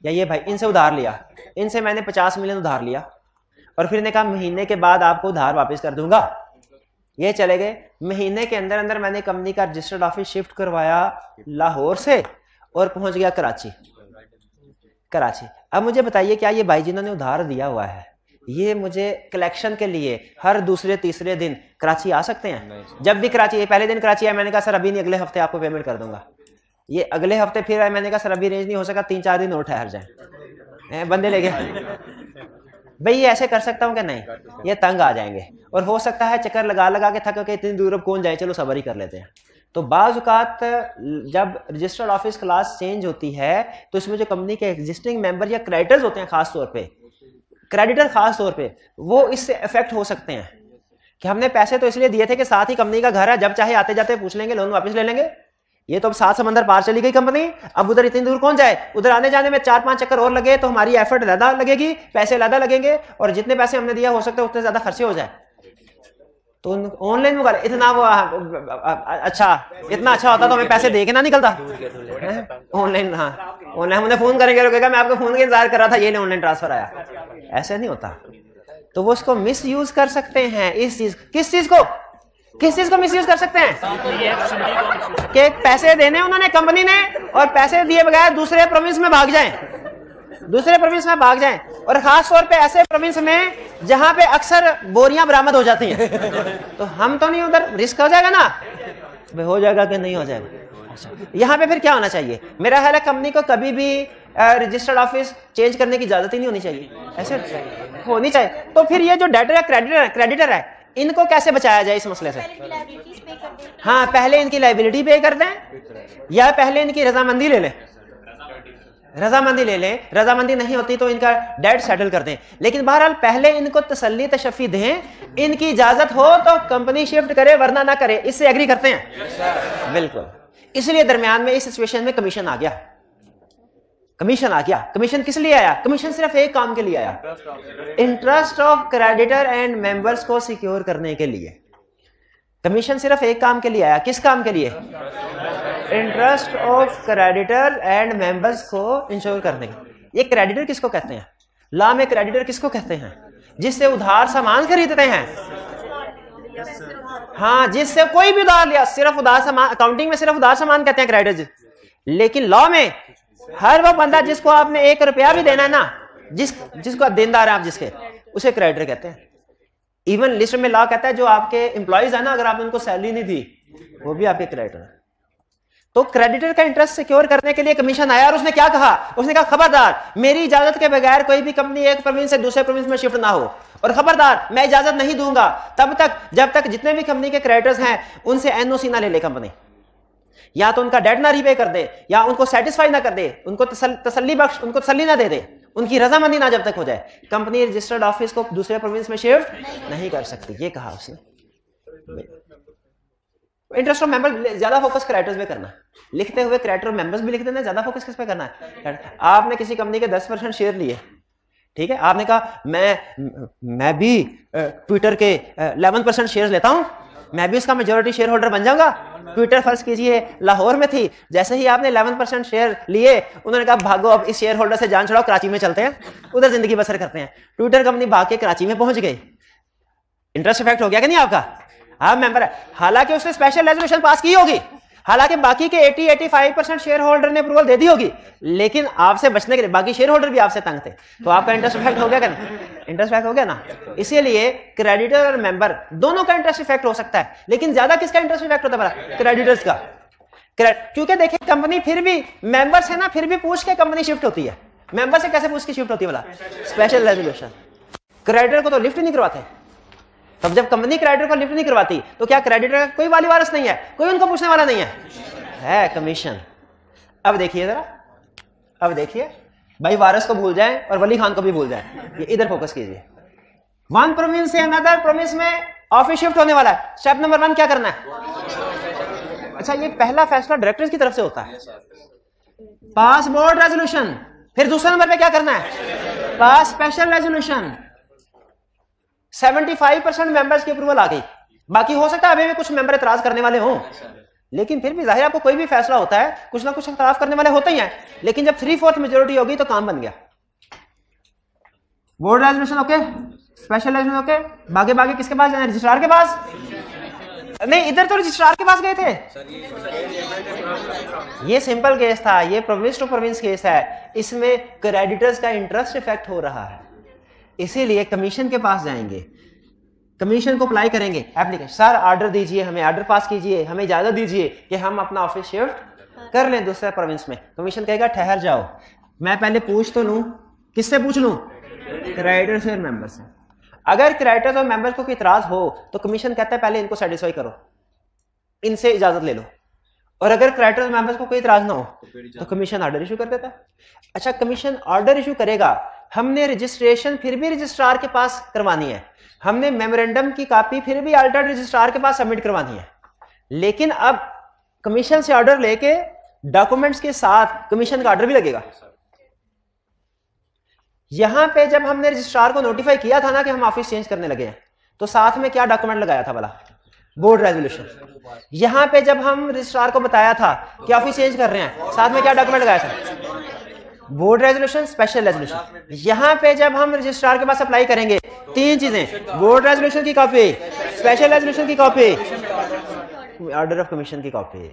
या ये भाई, इनसे उधार लिया, इनसे मैंने 50 मिलियन उधार लिया, और फिर ने कहा महीने के बाद आपको उधार वापस कर दूंगा। ये चले गए, महीने के अंदर अंदर मैंने कंपनी का रजिस्टर्ड ऑफिस शिफ्ट करवाया लाहौर से और पहुंच गया कराची। कराची, अब मुझे बताइए क्या ये भाई जिन्होंने उधार दिया हुआ है, ये मुझे कलेक्शन के लिए हर दूसरे तीसरे दिन कराची आ सकते हैं? जब भी कराची, ये पहले दिन कराची आया, मैंने कहा सर अभी नहीं, अगले हफ्ते आपको पेमेंट कर दूंगा। ये अगले हफ्ते फिर आए, मैंने कहा सर अभी रेंज नहीं हो सका, 3-4 दिन और ठहर जाए, बंदे ले गए। भाई ये ऐसे कर सकता हूँ कि नहीं, ये तंग आ जाएंगे और हो सकता है चक्कर लगा लगा के थक के इतनी दूर अब कौन जाए, चलो सबर ही कर लेते हैं। तो बाज़ औक़ात जब रजिस्टर्ड ऑफिस क्लास चेंज होती है तो इसमें जो कंपनी के एग्जिस्टिंग मेंबर या क्रेडिटर्स होते हैं, खास तौर पे क्रेडिटर खास तौर पे, वो इससे अफेक्ट हो सकते हैं कि हमने पैसे तो इसलिए दिए थे कि साथ ही कंपनी का घर है, जब चाहे आते जाते पूछ लेंगे, लोन वापस ले लेंगे। ये तो अब 7 समंदर पार चली गई कंपनी, अब उधर इतनी दूर कौन जाए, उधर आने जाने में 4-5 चक्कर और लगे तो हमारी एफर्ट ज़्यादा लगेगी, पैसे ज़्यादा लगेंगे और जितने पैसे हमने दिया हो सकता है उतने ज़्यादा खर्चे हो जाए। तो ऑनलाइन में इतना वो अच्छा, इतना अच्छा होता तो हमें पैसे दे के ना निकलता ऑनलाइन। हाँ ऑनलाइन हमने फोन करेंगे, रुकेगा मैं आपको फोन का इंतजार कर रहा था, ये नहीं ऑनलाइन ट्रांसफर आया, ऐसे नहीं होता। तो वो उसको मिस यूज कर सकते हैं इस चीज, किस चीज को मिस यूज कर सकते हैं कि पैसे देने उन्होंने कंपनी ने और पैसे दिए बगैर दूसरे प्रोविंस में भाग जाएं, और खास तौर पे ऐसे प्रोविंस में जहां पे अक्सर बोरियां बरामद हो जाती हैं। तो हम तो नहीं, उधर रिस्क हो जाएगा ना, हो जाएगा कि नहीं हो जाएगा। यहाँ पे फिर क्या होना चाहिए, मेरा ख्याल है कंपनी को कभी भी रजिस्टर्ड ऑफिस चेंज करने की इजाजत ही नहीं होनी चाहिए, ऐसे होनी चाहिए। तो फिर ये जो डेटर है, क्रेडिटर है, इनको कैसे बचाया जाए इस मसले से? हाँ, पहले इनकी लायबिलिटी पे कर दें या पहले इनकी रजामंदी ले लें। रजामंदी नहीं होती तो इनका डेट सेटल कर दें, लेकिन बहरहाल पहले इनको तसल्ली तशफ़ी दें, इनकी इजाजत हो तो कंपनी शिफ्ट करे वरना ना करे। इससे एग्री करते हैं? बिल्कुल। इसलिए दरमियान में इस सिचुएशन में कमीशन आ गया। कमीशन किस लिए आया? कमीशन सिर्फ एक काम के लिए आया, interest of creditor and members को सिक्योर करने के लिए। कमीशन सिर्फ एक काम के लिए आया, किस काम के लिए? Interest of creditor and members को इंश्योर करने के। ये क्रेडिटर किसको कहते हैं? लॉ में क्रेडिटर किसको कहते हैं? जिससे उधार सामान खरीदते हैं। हाँ, जिससे कोई भी उधार लिया, सिर्फ उधार सामान, अकाउंटिंग में सिर्फ उधार सामान कहते हैं क्रेडिटर, लेकिन लॉ में हर वो बंदा जिसको आपने 1 रुपया भी देना है ना, जिसको आप देनदार हैं आप जिसके, उसे क्रेडिटर कहते हैं। इवन लिस्ट में लॉ कहता है जो आपके एम्प्लॉइज है ना, अगर आपने उनको सैलरी नहीं दी वो भी आपके क्रेडिटर है। तो क्रेडिटर का इंटरेस्ट सिक्योर करने के लिए कमीशन आया और उसने क्या कहा? उसने कहा खबरदार, मेरी इजाजत के बगैर कोई भी कंपनी एक प्रोविंस से दूसरे प्रोविंस में शिफ्ट ना हो, और खबरदार मैं इजाजत नहीं दूंगा तब तक जब तक जितने भी कंपनी के क्रेडिटर्स हैं उनसे एनओसी ना ले ले कंपनी, या तो उनका डेट ना रीपे कर दे, या उनको सेटिस्फाई ना कर दे, उनको तसल्ली ना दे दे, उनकी रजामंदी ना जब तक हो जाए, कंपनी रजिस्टर्ड ऑफिस को दूसरे प्रोविंस में शिफ्ट नहीं कर सकती। ये कहा उसने। इंटरेस्ट ऑफ मेंबर ज्यादा फोकस क्रेडिटर्स पे करना है, लिखते हुए क्रेडिटर मेंबर्स भी लिख देना, ज्यादा फोकस किस पे करना है? आपने किसी कंपनी के 10% शेयर लिए, ठीक है, आपने कहा मैं भी ट्विटर के 11% शेयर लेता हूं, मैं भी उसका मेजॉरिटी शेयर होल्डर बन जाऊंगा। ट्विटर फर्ज कीजिए लाहौर में थी, जैसे ही आपने 11% शेयर लिए, उन्होंने कहा भागो अब इस शेयर होल्डर से जान छुड़ाओ, कराची में चलते हैं, उधर जिंदगी बसर करते हैं। ट्विटर कंपनी भाग के कराची में पहुंच गई, इंटरेस्ट इफेक्ट हो गया कि नहीं आपका? आप मेंबर है, हालांकि उसने स्पेशल रेजोल्यूशन पास की होगी, हालांकि बाकी के 80-85% शेयर होल्डर ने अप्रूवल दे दी होगी, लेकिन आपसे बचने के लिए बाकी शेयर होल्डर भी आपसे तंग थे, तो आपका इंटरेस्ट इफेक्ट हो गया क्या? इंटरेस्ट इफेक्ट हो गया ना। इसीलिए क्रेडिटर और मेंबर दोनों का इंटरेस्ट इफेक्ट हो सकता है, लेकिन ज्यादा किसका इंटरेस्ट इफेक्ट होता है? क्रेडिटर्स का। क्योंकि देखिए कंपनी फिर भी मेंबर्स है ना, फिर भी पूछ के कंपनी शिफ्ट होती है। मेंबर से कैसे पूछ के शिफ्ट होती है? बोला स्पेशल रेजोल्यूशन। क्रेडिटर को तो लिफ्ट नहीं करवाते, तब जब कंपनी क्रेडिटर को लिफ्ट नहीं करवाती तो क्या क्रेडिटर का कोई वाली वारस नहीं है, कोई उनको पूछने वाला नहीं है कमीशन। अब देखिए जरा, अब देखिए भाई, वारस को भूल जाए और वली खान को भी भूल जाए, ये इधर फोकस कीजिए। वन प्रोविंस से अनदर प्रोविंस में ऑफिस शिफ्ट होने वाला है, स्टेप नंबर 1 क्या करना है? अच्छा, ये पहला फैसला डायरेक्टर्स की तरफ से होता है, पास बोर्ड रेजोल्यूशन। फिर दूसरे नंबर पे क्या करना है? पास स्पेशल रेजोल्यूशन। 75% मेंबर्स की अप्रूवल आ गई, बाकी हो सकता है अभी भी कुछ मेंबर एतराज करने वाले हों, लेकिन फिर भी जाहिर आपको कोई भी फैसला होता है कुछ ना कुछ खिलाफ करने वाले होते ही हैं, लेकिन जब 3/4 मेजोरिटी होगी तो काम बन गया। Board resolution okay, special resolution okay, बागे किसके पास जाना? रजिस्ट्रार के पास? नहीं, इधर तो रजिस्ट्रार के पास गए थे। ये सिंपल केस था, ये प्रोविंस टू प्रोविंस केस है, इसमें क्रेडिटर्स का इंटरेस्ट इफेक्ट हो रहा है, इसीलिए कमीशन के पास जाएंगे, कमीशन को अप्लाई करेंगे, एप्लीकेशन, सर ऑर्डर दीजिए, हमें ऑर्डर पास कीजिए, हमें इजाजत दीजिए कि हम अपना ऑफिस शिफ्ट कर लें दूसरे प्रोविंस में। कमीशन कहेगा ठहर जाओ, मैं पहले पूछ तो लूं, किससे पूछ लूं? क्रेडिटर्स और मेंबर्स हैं। अगर क्रेडिटर्स और मेंबर्स को कोई इतराज हो तो कमीशन कहता है पहले इनको सेटिस्फाई करो, इनसे इजाजत ले लो, और अगर क्रेडिटर्स मेंबर्स को कोई इतराज ना हो तो कमीशन ऑर्डर इशू कर देता है। अच्छा, कमीशन ऑर्डर इशू करेगा, हमने रजिस्ट्रेशन फिर भी रजिस्ट्रार के पास करवानी है, हमने मेमोरेंडम की कॉपी फिर भी अल्टर्ड रजिस्ट्रार के पास सबमिट करवानी है, लेकिन अब कमीशन से ऑर्डर लेके डॉक्यूमेंट्स के साथ कमीशन का ऑर्डर भी लगेगा। यहां पे जब हमने रजिस्ट्रार को नोटिफाई किया था ना कि हम ऑफिस चेंज करने लगे हैं, तो साथ में क्या डॉक्यूमेंट लगाया था भला? Board resolution. यहां पे जब हम रजिस्ट्रार को बताया था कि ऑफिस चेंज कर रहे हैं, साथ में क्या डॉक्यूमेंट लगाया था? Board resolution, special resolution. यहां पे जब हम रजिस्ट्रार के पास अप्लाई करेंगे, तीन चीजें, बोर्ड रेजोल्यूशन की कॉपी, स्पेशल रेजोल्यूशन की कॉपी, ऑर्डर ऑफ कमीशन की कॉपी।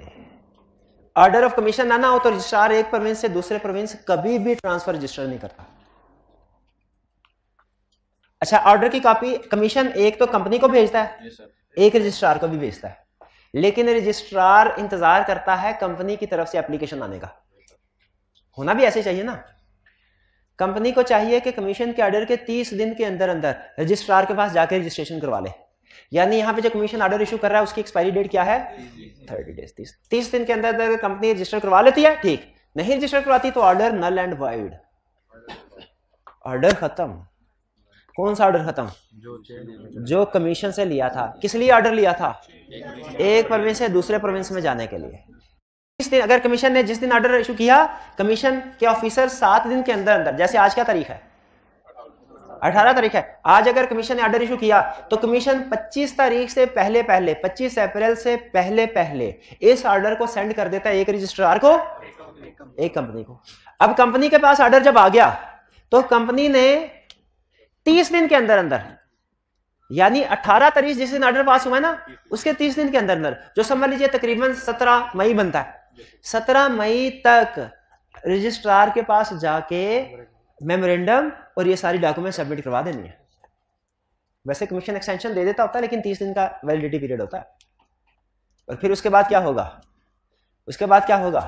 ऑर्डर ऑफ कमीशन ना हो तो रजिस्ट्रार एक प्रोविंस से दूसरे प्रोविंस कभी भी ट्रांसफर रजिस्टर नहीं करता। अच्छा, ऑर्डर की कॉपी कमीशन एक तो कंपनी को भेजता है, एक रजिस्ट्रार को भी भेजता है, लेकिन रजिस्ट्रार इंतजार करता है कंपनी की तरफ से एप्लीकेशन आने का। होना भी ऐसे चाहिए ना। कंपनी को चाहिए कि कमीशन के ऑर्डर के 30 दिन के अंदर अंदर रजिस्ट्रार के पास जाकर रजिस्ट्रेशन करवा ले। यानी यहां पे जो कमीशन ऑर्डर इशू कर रहा है उसकी एक्सपायरी डेट क्या है? 30 डेज। 30 दिन के अंदर अंदर कंपनी रजिस्टर करवा लेती है, ठीक। नहीं रजिस्टर करवाती तो order null and void, order खत्म। कौन सा ऑर्डर खत्म? जो कमीशन से लिया था। किस लिए ऑर्डर लिया था? एक प्रोविंस से दूसरे प्रोविंस में जाने के लिए। इस दिन अगर कमीशन ने जिस दिन ऑर्डर इशू किया, कमीशन के ऑफिसर 7 दिन के अंदर अंदर, जैसे आज क्या तारीख है? 18 तारीख है। आज अगर कमीशन ने ऑर्डर इशू किया तो कमीशन 25 तारीख से पहले 25 अप्रैल से पहले इस ऑर्डर को सेंड कर देता है एक रजिस्ट्रार को, एक कंपनी को। अब कंपनी के पास ऑर्डर जब आ गया तो कंपनी ने 30 दिन के अंदर अंदर, यानी 18 तारीख जिस दिन ऑर्डर पास हुआ है ना, उसके 30 दिन के अंदर अंदर, जो समझ लीजिए तकरीबन 17 मई बनता है, 17 मई तक रजिस्ट्रार के पास जाके मेमोरेंडम और ये सारी डॉक्यूमेंट सबमिट करवा देनी है। वैसे कमीशन एक्सटेंशन दे देता होता है, लेकिन 30 दिन का वैलिडिटी पीरियड होता है। और फिर उसके बाद क्या होगा? उसके बाद क्या होगा?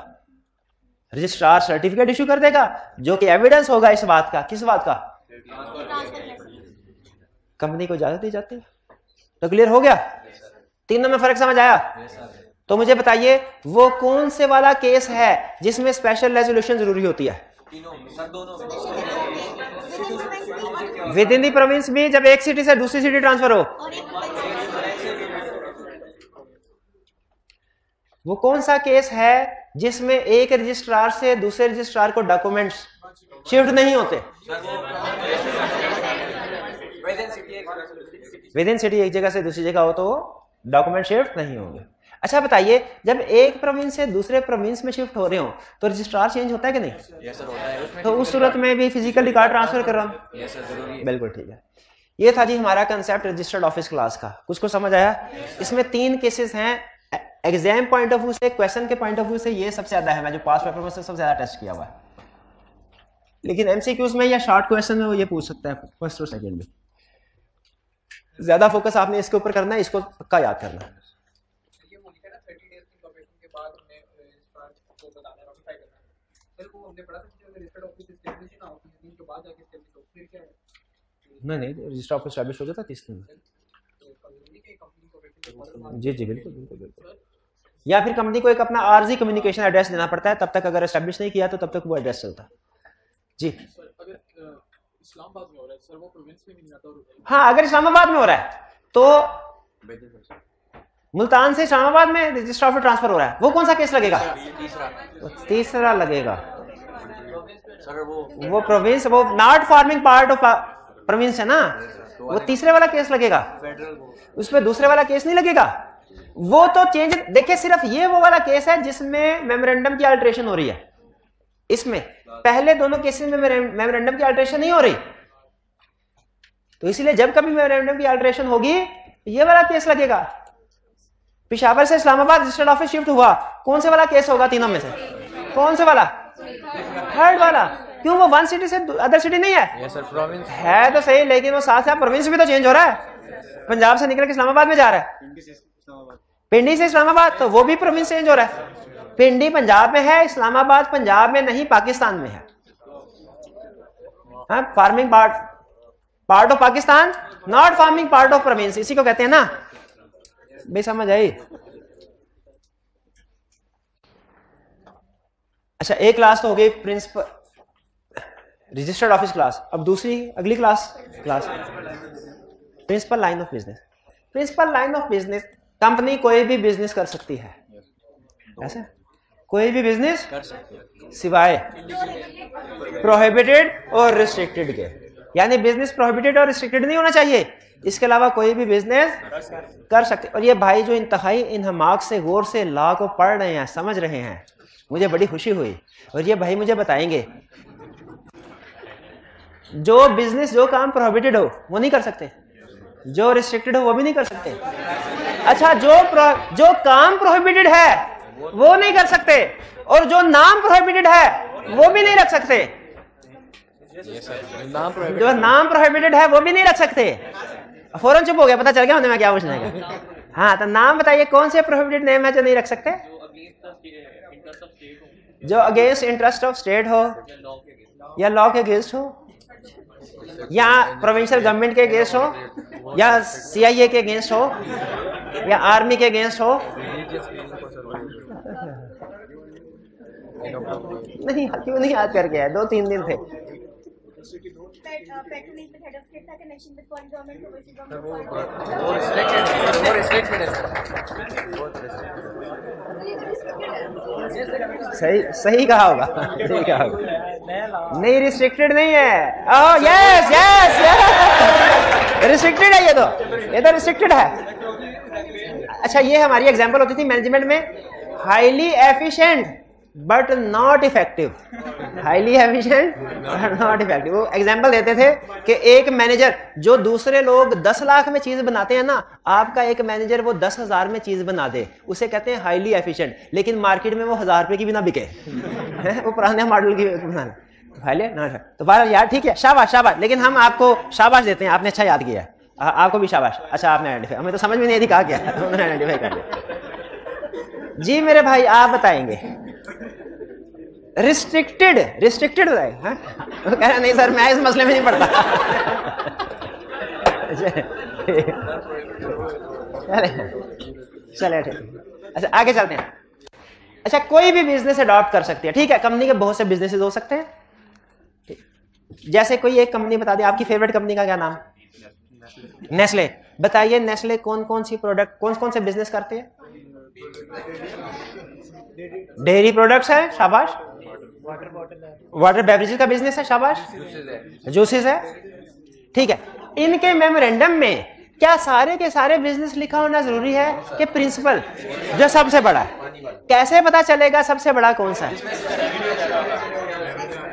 रजिस्ट्रार सर्टिफिकेट इशू कर देगा जो कि एविडेंस होगा इस बात का। किस बात का? कंपनी को इजाजत दी जाती है। तो क्लियर हो गया? तीनों में फर्क समझ आया? तो मुझे बताइए वो कौन से वाला केस है जिसमें स्पेशल रेजोल्यूशन जरूरी होती है? विद इन दी प्रोविंस में, जब एक सिटी से दूसरी सिटी ट्रांसफर हो। वो कौन सा केस है जिसमें एक रजिस्ट्रार से दूसरे रजिस्ट्रार को डॉक्यूमेंट्स शिफ्ट नहीं होते? विद इन सिटी एक जगह से दूसरी जगह हो तो डॉक्यूमेंट शिफ्ट नहीं होंगे। अच्छा बताइए, जब एक प्रोविंस से दूसरे प्रोविंस में शिफ्ट हो रहे हो तो रजिस्ट्रार चेंज होता है कि नहीं? यस सर, होता है। तो उस सूरत में भी फिजिकल रिकॉर्ड ट्रांसफर कर रहा हूं। यस सर, जरूरी है। बिल्कुल ठीक है। ये था जी हमारा कंसेप्ट रजिस्टर्ड ऑफिस क्लास का। कुछ को समझ आया? इसमें 3 केसेस हैं। एग्जाम पॉइंट ऑफ व्यू से, क्वेश्चन के पॉइंट ऑफ व्यू से ये सबसे ज्यादा है, मैं जो पास पेपर में से सबसे ज्यादा टेस्ट किया हुआ है। लेकिन एमसीक्यूज में या शॉर्ट क्वेश्चन में वो ये पूछ सकता है फर्स्ट और सेकंड में। ज्यादा फोकस आपने इसके ऊपर करना है, इसको पक्का याद करना है। नहीं, रजिस्टर ऑफिस एस्टैब्लिश हो गया था 30 दिन में। जी बिल्कुल बिल्कुल बिल्कुल। या फिर कंपनी को एक अपना आरजी कम्युनिकेशन एड्रेस देना पड़ता है, तब तक अगर एस्टैब्लिश नहीं किया तो तब तक वो एड्रेस चलता। जी अगर इस्लामाबाद में हो रहा है सर, वो प्रोविंस में नहीं आता। हाँ, अगर इस्लामाबाद में हो रहा है तो मुल्तान से इस्लामाबाद में रजिस्टर ऑफिस ट्रांसफर हो रहा है, वो कौन सा केस लगेगा? तीसरा लगेगा सर। वो प्रोविंस, वो not forming part of province है ना, वो तीसरे वाला केस लगेगा, उस पर दूसरे वाला केस नहीं लगेगा। वो तो चेंज, देखिए सिर्फ ये वो वाला केस है जिसमें मेमोरेंडम की अल्टरेशन हो रही है। इसमें पहले दोनों केसेस में मेमोरेंडम की अल्टरेशन नहीं हो रही, तो इसलिए जब कभी मेमोरेंडम की अल्टरेशन होगी ये वाला केस लगेगा। पेशावर से इस्लामाबाद रजिस्टर्ड ऑफिस शिफ्ट हुआ, कौन से वाला केस होगा तीनों में से? कौन से वाला? थर्ड वाला। क्यों? वो वन सिटी से अदर सिटी नहीं है। यस सर, प्रोविंस है तो सही, लेकिन वो साथ साथ प्रोविंस भी तो चेंज हो रहा है। पंजाब से निकल के इस्लामाबाद में जा रहा है, पिंडी से इस्लामाबाद, तो वो भी प्रोविंस चेंज हो रहा है। पिंडी पंजाब में है, इस्लामाबाद पंजाब में नहीं, पाकिस्तान में है। हाँ, farming part part of Pakistan, not forming part of province, इसी को कहते हैं ना भाई, समझ आई। अच्छा, एक क्लास तो हो गई प्रिंसिपल रजिस्टर्ड ऑफिस क्लास। अब दूसरी अगली class principal line of business. Principal line of business, company कोई भी बिजनेस कर सकती है, ऐसा कोई भी बिजनेस कर सकते हैं सिवाय प्रोहिबिटेड और रिस्ट्रिक्टेड के, यानी बिजनेस प्रोहिबिटेड और रिस्ट्रिक्टेड नहीं होना चाहिए, इसके अलावा कोई भी बिजनेस कर सकते। और ये भाई जो इंतहाई इन्हमाक से गौर से लॉ को पढ़ रहे हैं, समझ रहे हैं, मुझे बड़ी खुशी हुई। और ये भाई मुझे बताएंगे जो बिजनेस, जो काम प्रोहिबिटेड हो वो नहीं कर सकते, जो रिस्ट्रिक्टेड हो वो भी नहीं कर सकते। अच्छा, जो काम प्रोहिबिटेड है वो नहीं कर सकते, और जो नाम प्रोहिबिटेड है वो भी नहीं रख सकते, जो नाम प्रोहिबिटेड है वो भी नहीं रख सकते। फौरन चुप हो गया, पता चल गया मैं क्या पूछने का। हाँ, तो नाम बताइए कौन से प्रोहिबिटेड नेम है जो नहीं रख सकते? जो अगेंस्ट इंटरेस्ट ऑफ स्टेट हो, या लॉ के अगेंस्ट हो, या प्रोविंशियल गवर्नमेंट के अगेंस्ट हो, या CIA के अगेंस्ट हो, या आर्मी के अगेंस्ट हो। नहीं, क्यों नहीं याद करके आए, 2-3 दिन थे। सही कहा होगा, सही कहा होगा। नहीं, रिस्ट्रिक्टेड नहीं है। Oh yes yes yes, restricted है, ये तो रिस्ट्रिक्टेड है। अच्छा, ये हमारी एग्जांपल होती थी मैनेजमेंट में, highly efficient but not effective. Highly efficient but not effective. वो एग्जांपल देते थे कि एक मैनेजर, जो दूसरे लोग 10 लाख में चीज बनाते हैं ना, आपका एक मैनेजर वो 10,000 में चीज बना दे, उसे कहते हैं हाईली एफिशिएंट। लेकिन मार्केट में वो 1000 रुपए की भी ना बिके, वो पुराने मॉडल की बना तो बारह यार ठीक है, शाबाश शाबाश। लेकिन हम आपको शाबाश देते हैं, आपने अच्छा याद किया, आपको भी शाबाश। अच्छा, आपने आइडेंटिफाई, हमें तो समझ में नहीं थी कहा क्या, उन्होंने आइडेंटिफाई कर लिया। जी मेरे भाई, आप बताएंगे रिस्ट्रिक्टेड है? वो कह रहा नहीं सर, मैं इस मसले में नहीं पढ़ता। चले ठीक। अच्छा, आगे चलते हैं। अच्छा, कोई भी बिजनेस अडॉप्ट कर सकती है, ठीक है। कंपनी के बहुत से बिजनेसेस हो सकते हैं, जैसे कोई एक कंपनी बता दे, आपकी फेवरेट कंपनी का क्या नाम? नेस्ले। बताइए नेस्ले कौन कौन सी प्रोडक्ट, कौन कौन से बिजनेस करते हैं? डेयरी प्रोडक्ट्स है, शाबाश। वाटर बेवरेजेस का बिजनेस है, शाबाश। जूसेस है, ठीक है। इनके मेमोरेंडम में क्या सारे के सारे बिजनेस लिखा होना जरूरी है कि प्रिंसिपल जो सबसे बड़ा है? कैसे पता चलेगा सबसे बड़ा कौन सा है?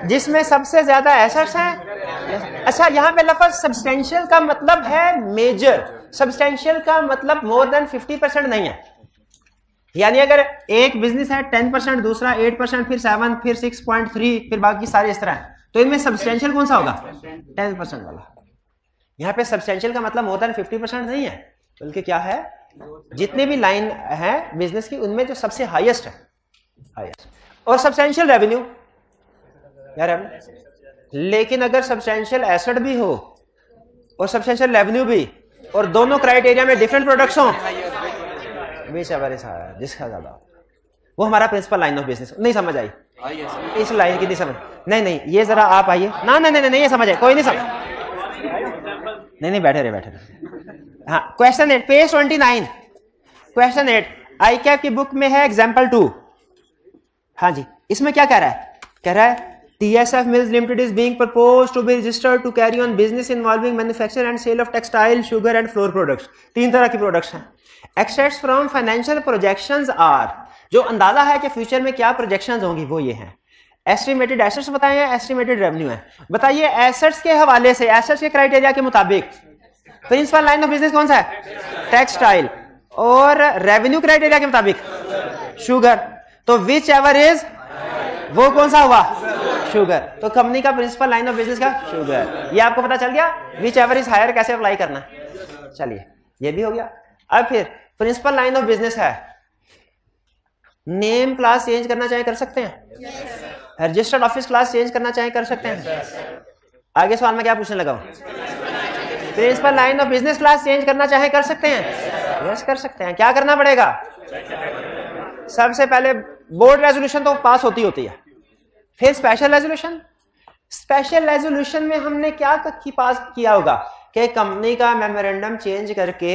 जिसमें सबसे ज्यादा एसेट्स हैं। अच्छा, यहाँ पे लफ्ज सब्सटेंशियल का मतलब है मेजर, सब्सटेंशियल का मतलब मोर देन 50% नहीं है। यानी अगर एक बिजनेस है 10%, दूसरा 8%, फिर 7, फिर 6.3, फिर बाकी सारे इस तरह है, तो इनमें सब्सटेंशियल कौन सा होगा? 10% वाला। यहाँ पे सब्सटेंशियल का मतलब मोर देन 50% नहीं है, बल्कि क्या है, जितने भी लाइन है बिजनेस की उनमें जो सबसे हाईएस्ट है, हाईएस्ट। और सब्सटेंशियल रेवेन्यू यार, लेकिन अगर सब्सटेंशियल एसेट भी हो और सब्सटेंशियल रेवेन्यू भी, और दोनों क्राइटेरिया में डिफरेंट प्रोडक्ट्स हो, जिसका ज्यादा, वो हमारा प्रिंसिपल लाइन ऑफ बिजनेस। नहीं समझ आई? इस लाइन की नहीं समझ? नहीं, ये जरा आप आइए ना। नहीं, ये समझ है, कोई नहीं समझ। नहीं, बैठे रहे। हाँ, क्वेश्चन 8, पेज 29। क्वेश्चन 8 ICAP की बुक में है, एग्जाम्पल 2। हाँ जी, इसमें क्या कह रहा है? कह रहा है TSF Mills Limited is being proposed to be registered to carry on business involving manufacture and sale of textile, sugar and flour products। 3 तरह की प्रोडक्ट्स हैं। Extracts from financial projections are, जो अंदाजा है कि फ्यूचर में क्या प्रोजेक्शंस होंगी वो ये हैं। एस्टिमेटेड एसेट्स बताएं या एस्टिमेटेड रेवेन्यू है? बताइए एसेट्स के हवाले से, एसेट्स के क्राइटेरिया के मुताबिक प्रिंसिपल लाइन ऑफ बिजनेस कौन सा है? टेक्सटाइल। और रेवेन्यू क्राइटेरिया के मुताबिक शुगर। तो विच एवर इज, वो कौन सा हुआ? शुगर। तो कंपनी का प्रिंसिपल लाइन ऑफ बिजनेस का शुगर। ये आपको पता चल गया विच एवर इज हायर कैसे अप्लाई करना है। चलिए, ये भी हो गया। अब फिर प्रिंसिपल लाइन ऑफ बिजनेस है, नेम क्लास चेंज करना चाहे कर सकते हैं, रजिस्टर्ड ऑफिस क्लास चेंज करना चाहे कर सकते हैं। आगे सवाल में क्या पूछने लगा हूं? Principal line of business class change करना चाहे कर सकते हैं, यस कर सकते हैं। क्या करना पड़ेगा? सबसे पहले बोर्ड रेजोल्यूशन तो पास होती है, फिर स्पेशल रेजोल्यूशन। स्पेशल रेजोल्यूशन में हमने क्या पास किया होगा कि कंपनी का मेमोरेंडम चेंज करके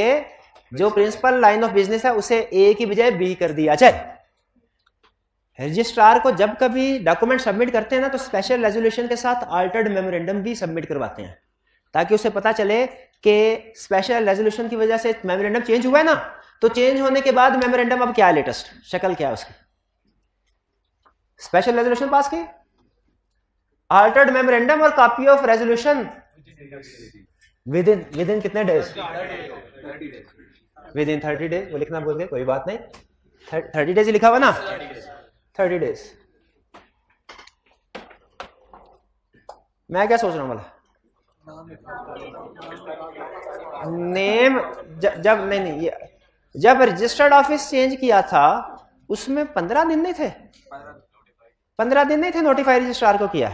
जो प्रिंसिपल लाइन ऑफ बिजनेस है उसे ए की बजाय बी कर दिया जाए। रजिस्ट्रार को जब कभी डॉक्यूमेंट सबमिट करते हैं ना तो स्पेशल रेजोल्यूशन के साथ अल्टर्ड मेमोरेंडम भी सबमिट करवाते हैं, ताकि उसे पता चले कि स्पेशल रेजोल्यूशन की वजह से मेमोरेंडम चेंज हुआ है ना, तो चेंज होने के बाद मेमोरेंडम अब क्या है, लेटेस्ट शक्ल क्या है उसकी। स्पेशल रेजोल्यूशन पास की, अल्टर्ड मेमोरेंडम और copy of resolution with in कितने डेज? With in 30 days. वो लिखना भूल गए, कोई बात नहीं, 30 डेज लिखा हुआ ना, 30 डेज। मैं क्या सोच रहा हूं बोला, नेम जब नहीं जब रजिस्टर्ड ऑफिस चेंज किया था उसमें 15 दिन नहीं थे, 15 दिन नहीं थे नोटिफाई रजिस्ट्रार को किया,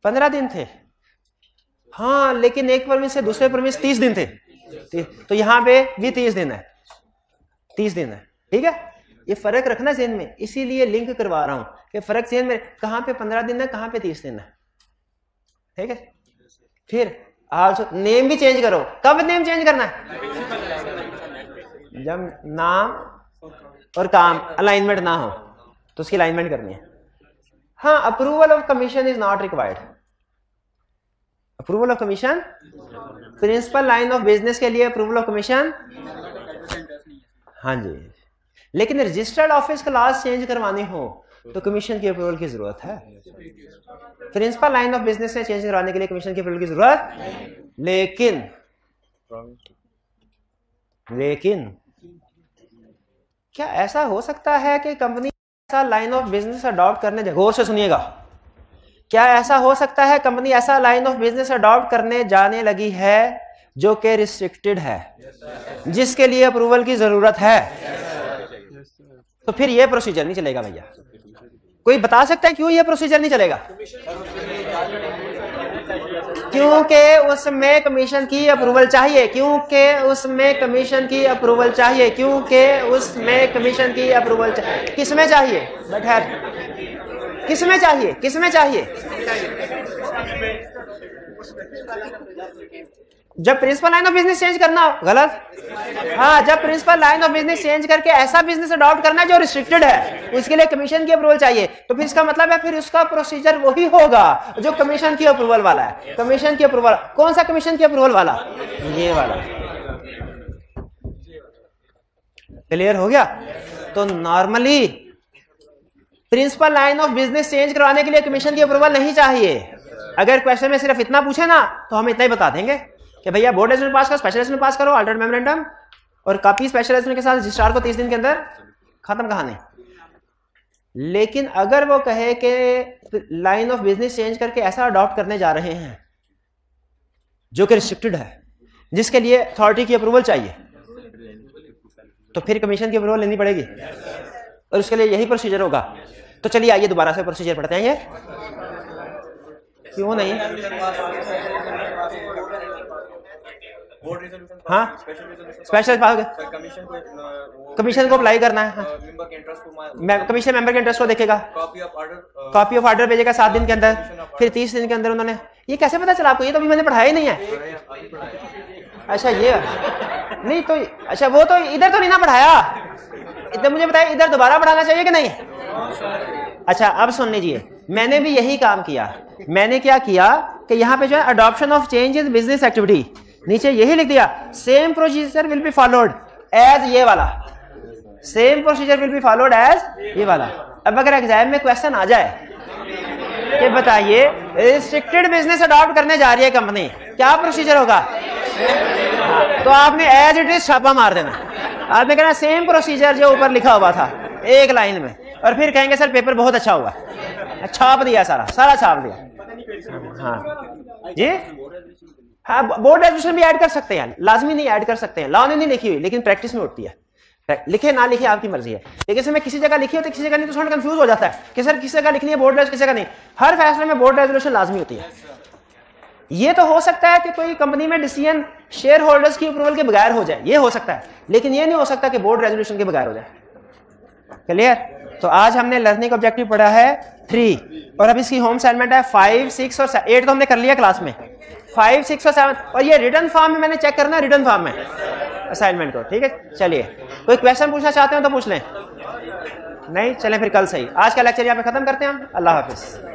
15 दिन थे। हाँ, लेकिन एक परमिट से दूसरे परमिट 30 दिन थे, तो यहां पे भी 30 दिन है, 30 दिन है। ठीक है, ये फर्क रखना ज़हन में, इसीलिए लिंक करवा रहा हूं कि फर्क ज़हन में कहां पे 15 दिन है, कहां पे 30 दिन है। ठीक है, फिर आल्सो नेम भी चेंज करो। कब नेम चेंज करना है? जब नाम और काम अलाइनमेंट ना हो तो उसकी अलाइनमेंट करनी है। हाँ, approval of commission is not required. Approval of commission principal line of business के लिए अप्रूवल ऑफ कमीशन, हाँ जी, लेकिन रजिस्टर्ड ऑफिस क्लास चेंज करवानी हो तो कमीशन की अप्रूवल की जरूरत है। प्रिंसिपल लाइन ऑफ बिजनेस से चेंज करवाने के लिए कमीशन की अप्रूवल की जरूरत, लेकिन क्या ऐसा हो सकता है कि कंपनी ऐसा लाइन ऑफ बिजनेस अडॉप्ट करने, गौर से सुनिएगा, क्या ऐसा हो सकता है कंपनी ऐसा लाइन ऑफ बिजनेस अडॉप्ट करने जाने लगी है जो कि रिस्ट्रिक्टेड है, जिसके लिए अप्रूवल की जरूरत है? तो फिर यह प्रोसीजर नहीं चलेगा भैया। कोई बता सकता है क्यों यह प्रोसीजर नहीं चलेगा? क्योंकि उसमें कमीशन की अप्रूवल चाहिए, क्योंकि उसमें कमीशन की अप्रूवल चाहिए, क्योंकि उसमें कमीशन की अप्रूवल चाहिए। किसमें चाहिए? बट किसमें चाहिए? किसमें चाहिए? जब principal line of business change करना हो, गलत। हाँ, जब principal line of business change करके ऐसा बिजनेस अडॉप्ट करना है जो रिस्ट्रिक्टेड है, उसके लिए कमीशन की अप्रूवल चाहिए, तो फिर इसका मतलब है फिर उसका प्रोसीजर वही होगा जो कमीशन की अप्रूवल वाला है। कमीशन की अप्रूवल, कौन सा कमीशन की अप्रूवल वाला? ये वाला। क्लियर हो गया? तो normally principal line of business change करवाने के लिए कमीशन की अप्रूवल नहीं चाहिए। अगर क्वेश्चन में सिर्फ इतना पूछे ना तो हम इतना ही बता देंगे कि भैया बोर्ड रेजोल्यूशन पास करो, स्पेशल रेजोल्यूशन पास करो, अल्टर्ड मेमोरेंडम और कॉपी स्पेशल रेजोल्यूशन के साथ रजिस्ट्रार को 30 दिन के अंदर खत्म कहानी। लेकिन अगर वो कहे कि लाइन ऑफ बिजनेस चेंज करके ऐसा अडॉप्ट करने जा रहे हैं जो कि रिस्ट्रिक्टेड है, जिसके लिए अथॉरिटी की अप्रूवल चाहिए, तो फिर कमीशन की अप्रूवल लेनी पड़ेगी और उसके लिए यही प्रोसीजर होगा। तो चलिए आइए दोबारा से प्रोसीजर पढ़ते हैं। ये क्यों नहीं? हाँ, स्पेशल कमीशन को अप्लाई करना है, कमीशन मेंबर के इंटरेस्ट को देखेगा, कॉपी ऑफ ऑर्डर भेजेगा 7 दिन के अंदर, फिर 30 दिन के अंदर उन्होंने। ये कैसे पता चला आपको? ये तो अभी मैंने पढ़ाया ही नहीं है। अच्छा, ये नहीं तो, अच्छा वो तो इधर तो नहीं ना पढ़ाया, इधर मुझे बताया, इधर दोबारा पढ़ाना चाहिए कि नहीं? अच्छा, अब सुन लीजिए, मैंने भी यही काम किया। मैंने क्या किया कि यहाँ पे जो है adoption of change in business activity, नीचे यही लिख दिया same procedure will be followed as ये वाला, same procedure will be followed as ये वाला। अब अगर एग्जाम में क्वेश्चन आ जाए कि बताइए रिस्ट्रिक्टेड बिजनेस अडॉप्ट करने जा रही है कंपनी, क्या प्रोसीजर होगा? तो आपने एज इट इज छापा मार देना। आपने कहना सेम प्रोसीजर जो ऊपर लिखा हुआ था एक लाइन में, और फिर कहेंगे सर पेपर बहुत अच्छा हुआ, छाप दिया, सारा छाप दिया। हाँ जी, हाँ, बोर्ड रेजोल्यूशन भी ऐड कर सकते हैं, लाजमी नहीं ऐड कर सकते हैं, लॉ ने नहीं लिखी हुई लेकिन प्रैक्टिस में उठती है। लिखे ना लिखे आपकी मर्जी है, लेकिन इसमें किसी जगह लिखी होती है किसी जगह नहीं, तो थोड़ा कंफ्यूज हो जाता है कि सर किसी जगह लिखनी है बोर्ड रेजोल्यूशन, किसी जगह नहीं। हर फैसले में बोर्ड रेजोल्यूशन लाजमी होती है। ये तो हो सकता है कि कोई कंपनी में डिसीजन शेयर होल्डर्स की अप्रूवल के बगैर हो जाए, ये हो सकता है, लेकिन ये नहीं हो सकता कि बोर्ड रेजोल्यूशन के बगैर हो जाए। क्लियर? तो आज हमने लर्निंग ऑब्जेक्टिव पढ़ा है 3 और अब इसकी होम असाइनमेंट है 5, 6 और 8 तो हमने कर लिया क्लास में, 5, 6 और 7 और ये रिटन फॉर्म में मैंने चेक करना, रिटन फॉर्म में असाइनमेंट को। ठीक है, चलिए कोई क्वेश्चन पूछना चाहते हो तो पूछ लें, नहीं चलें फिर कल सही। आज का लेक्चर यहाँ पे खत्म करते हैं हम। अल्लाह हाफिज।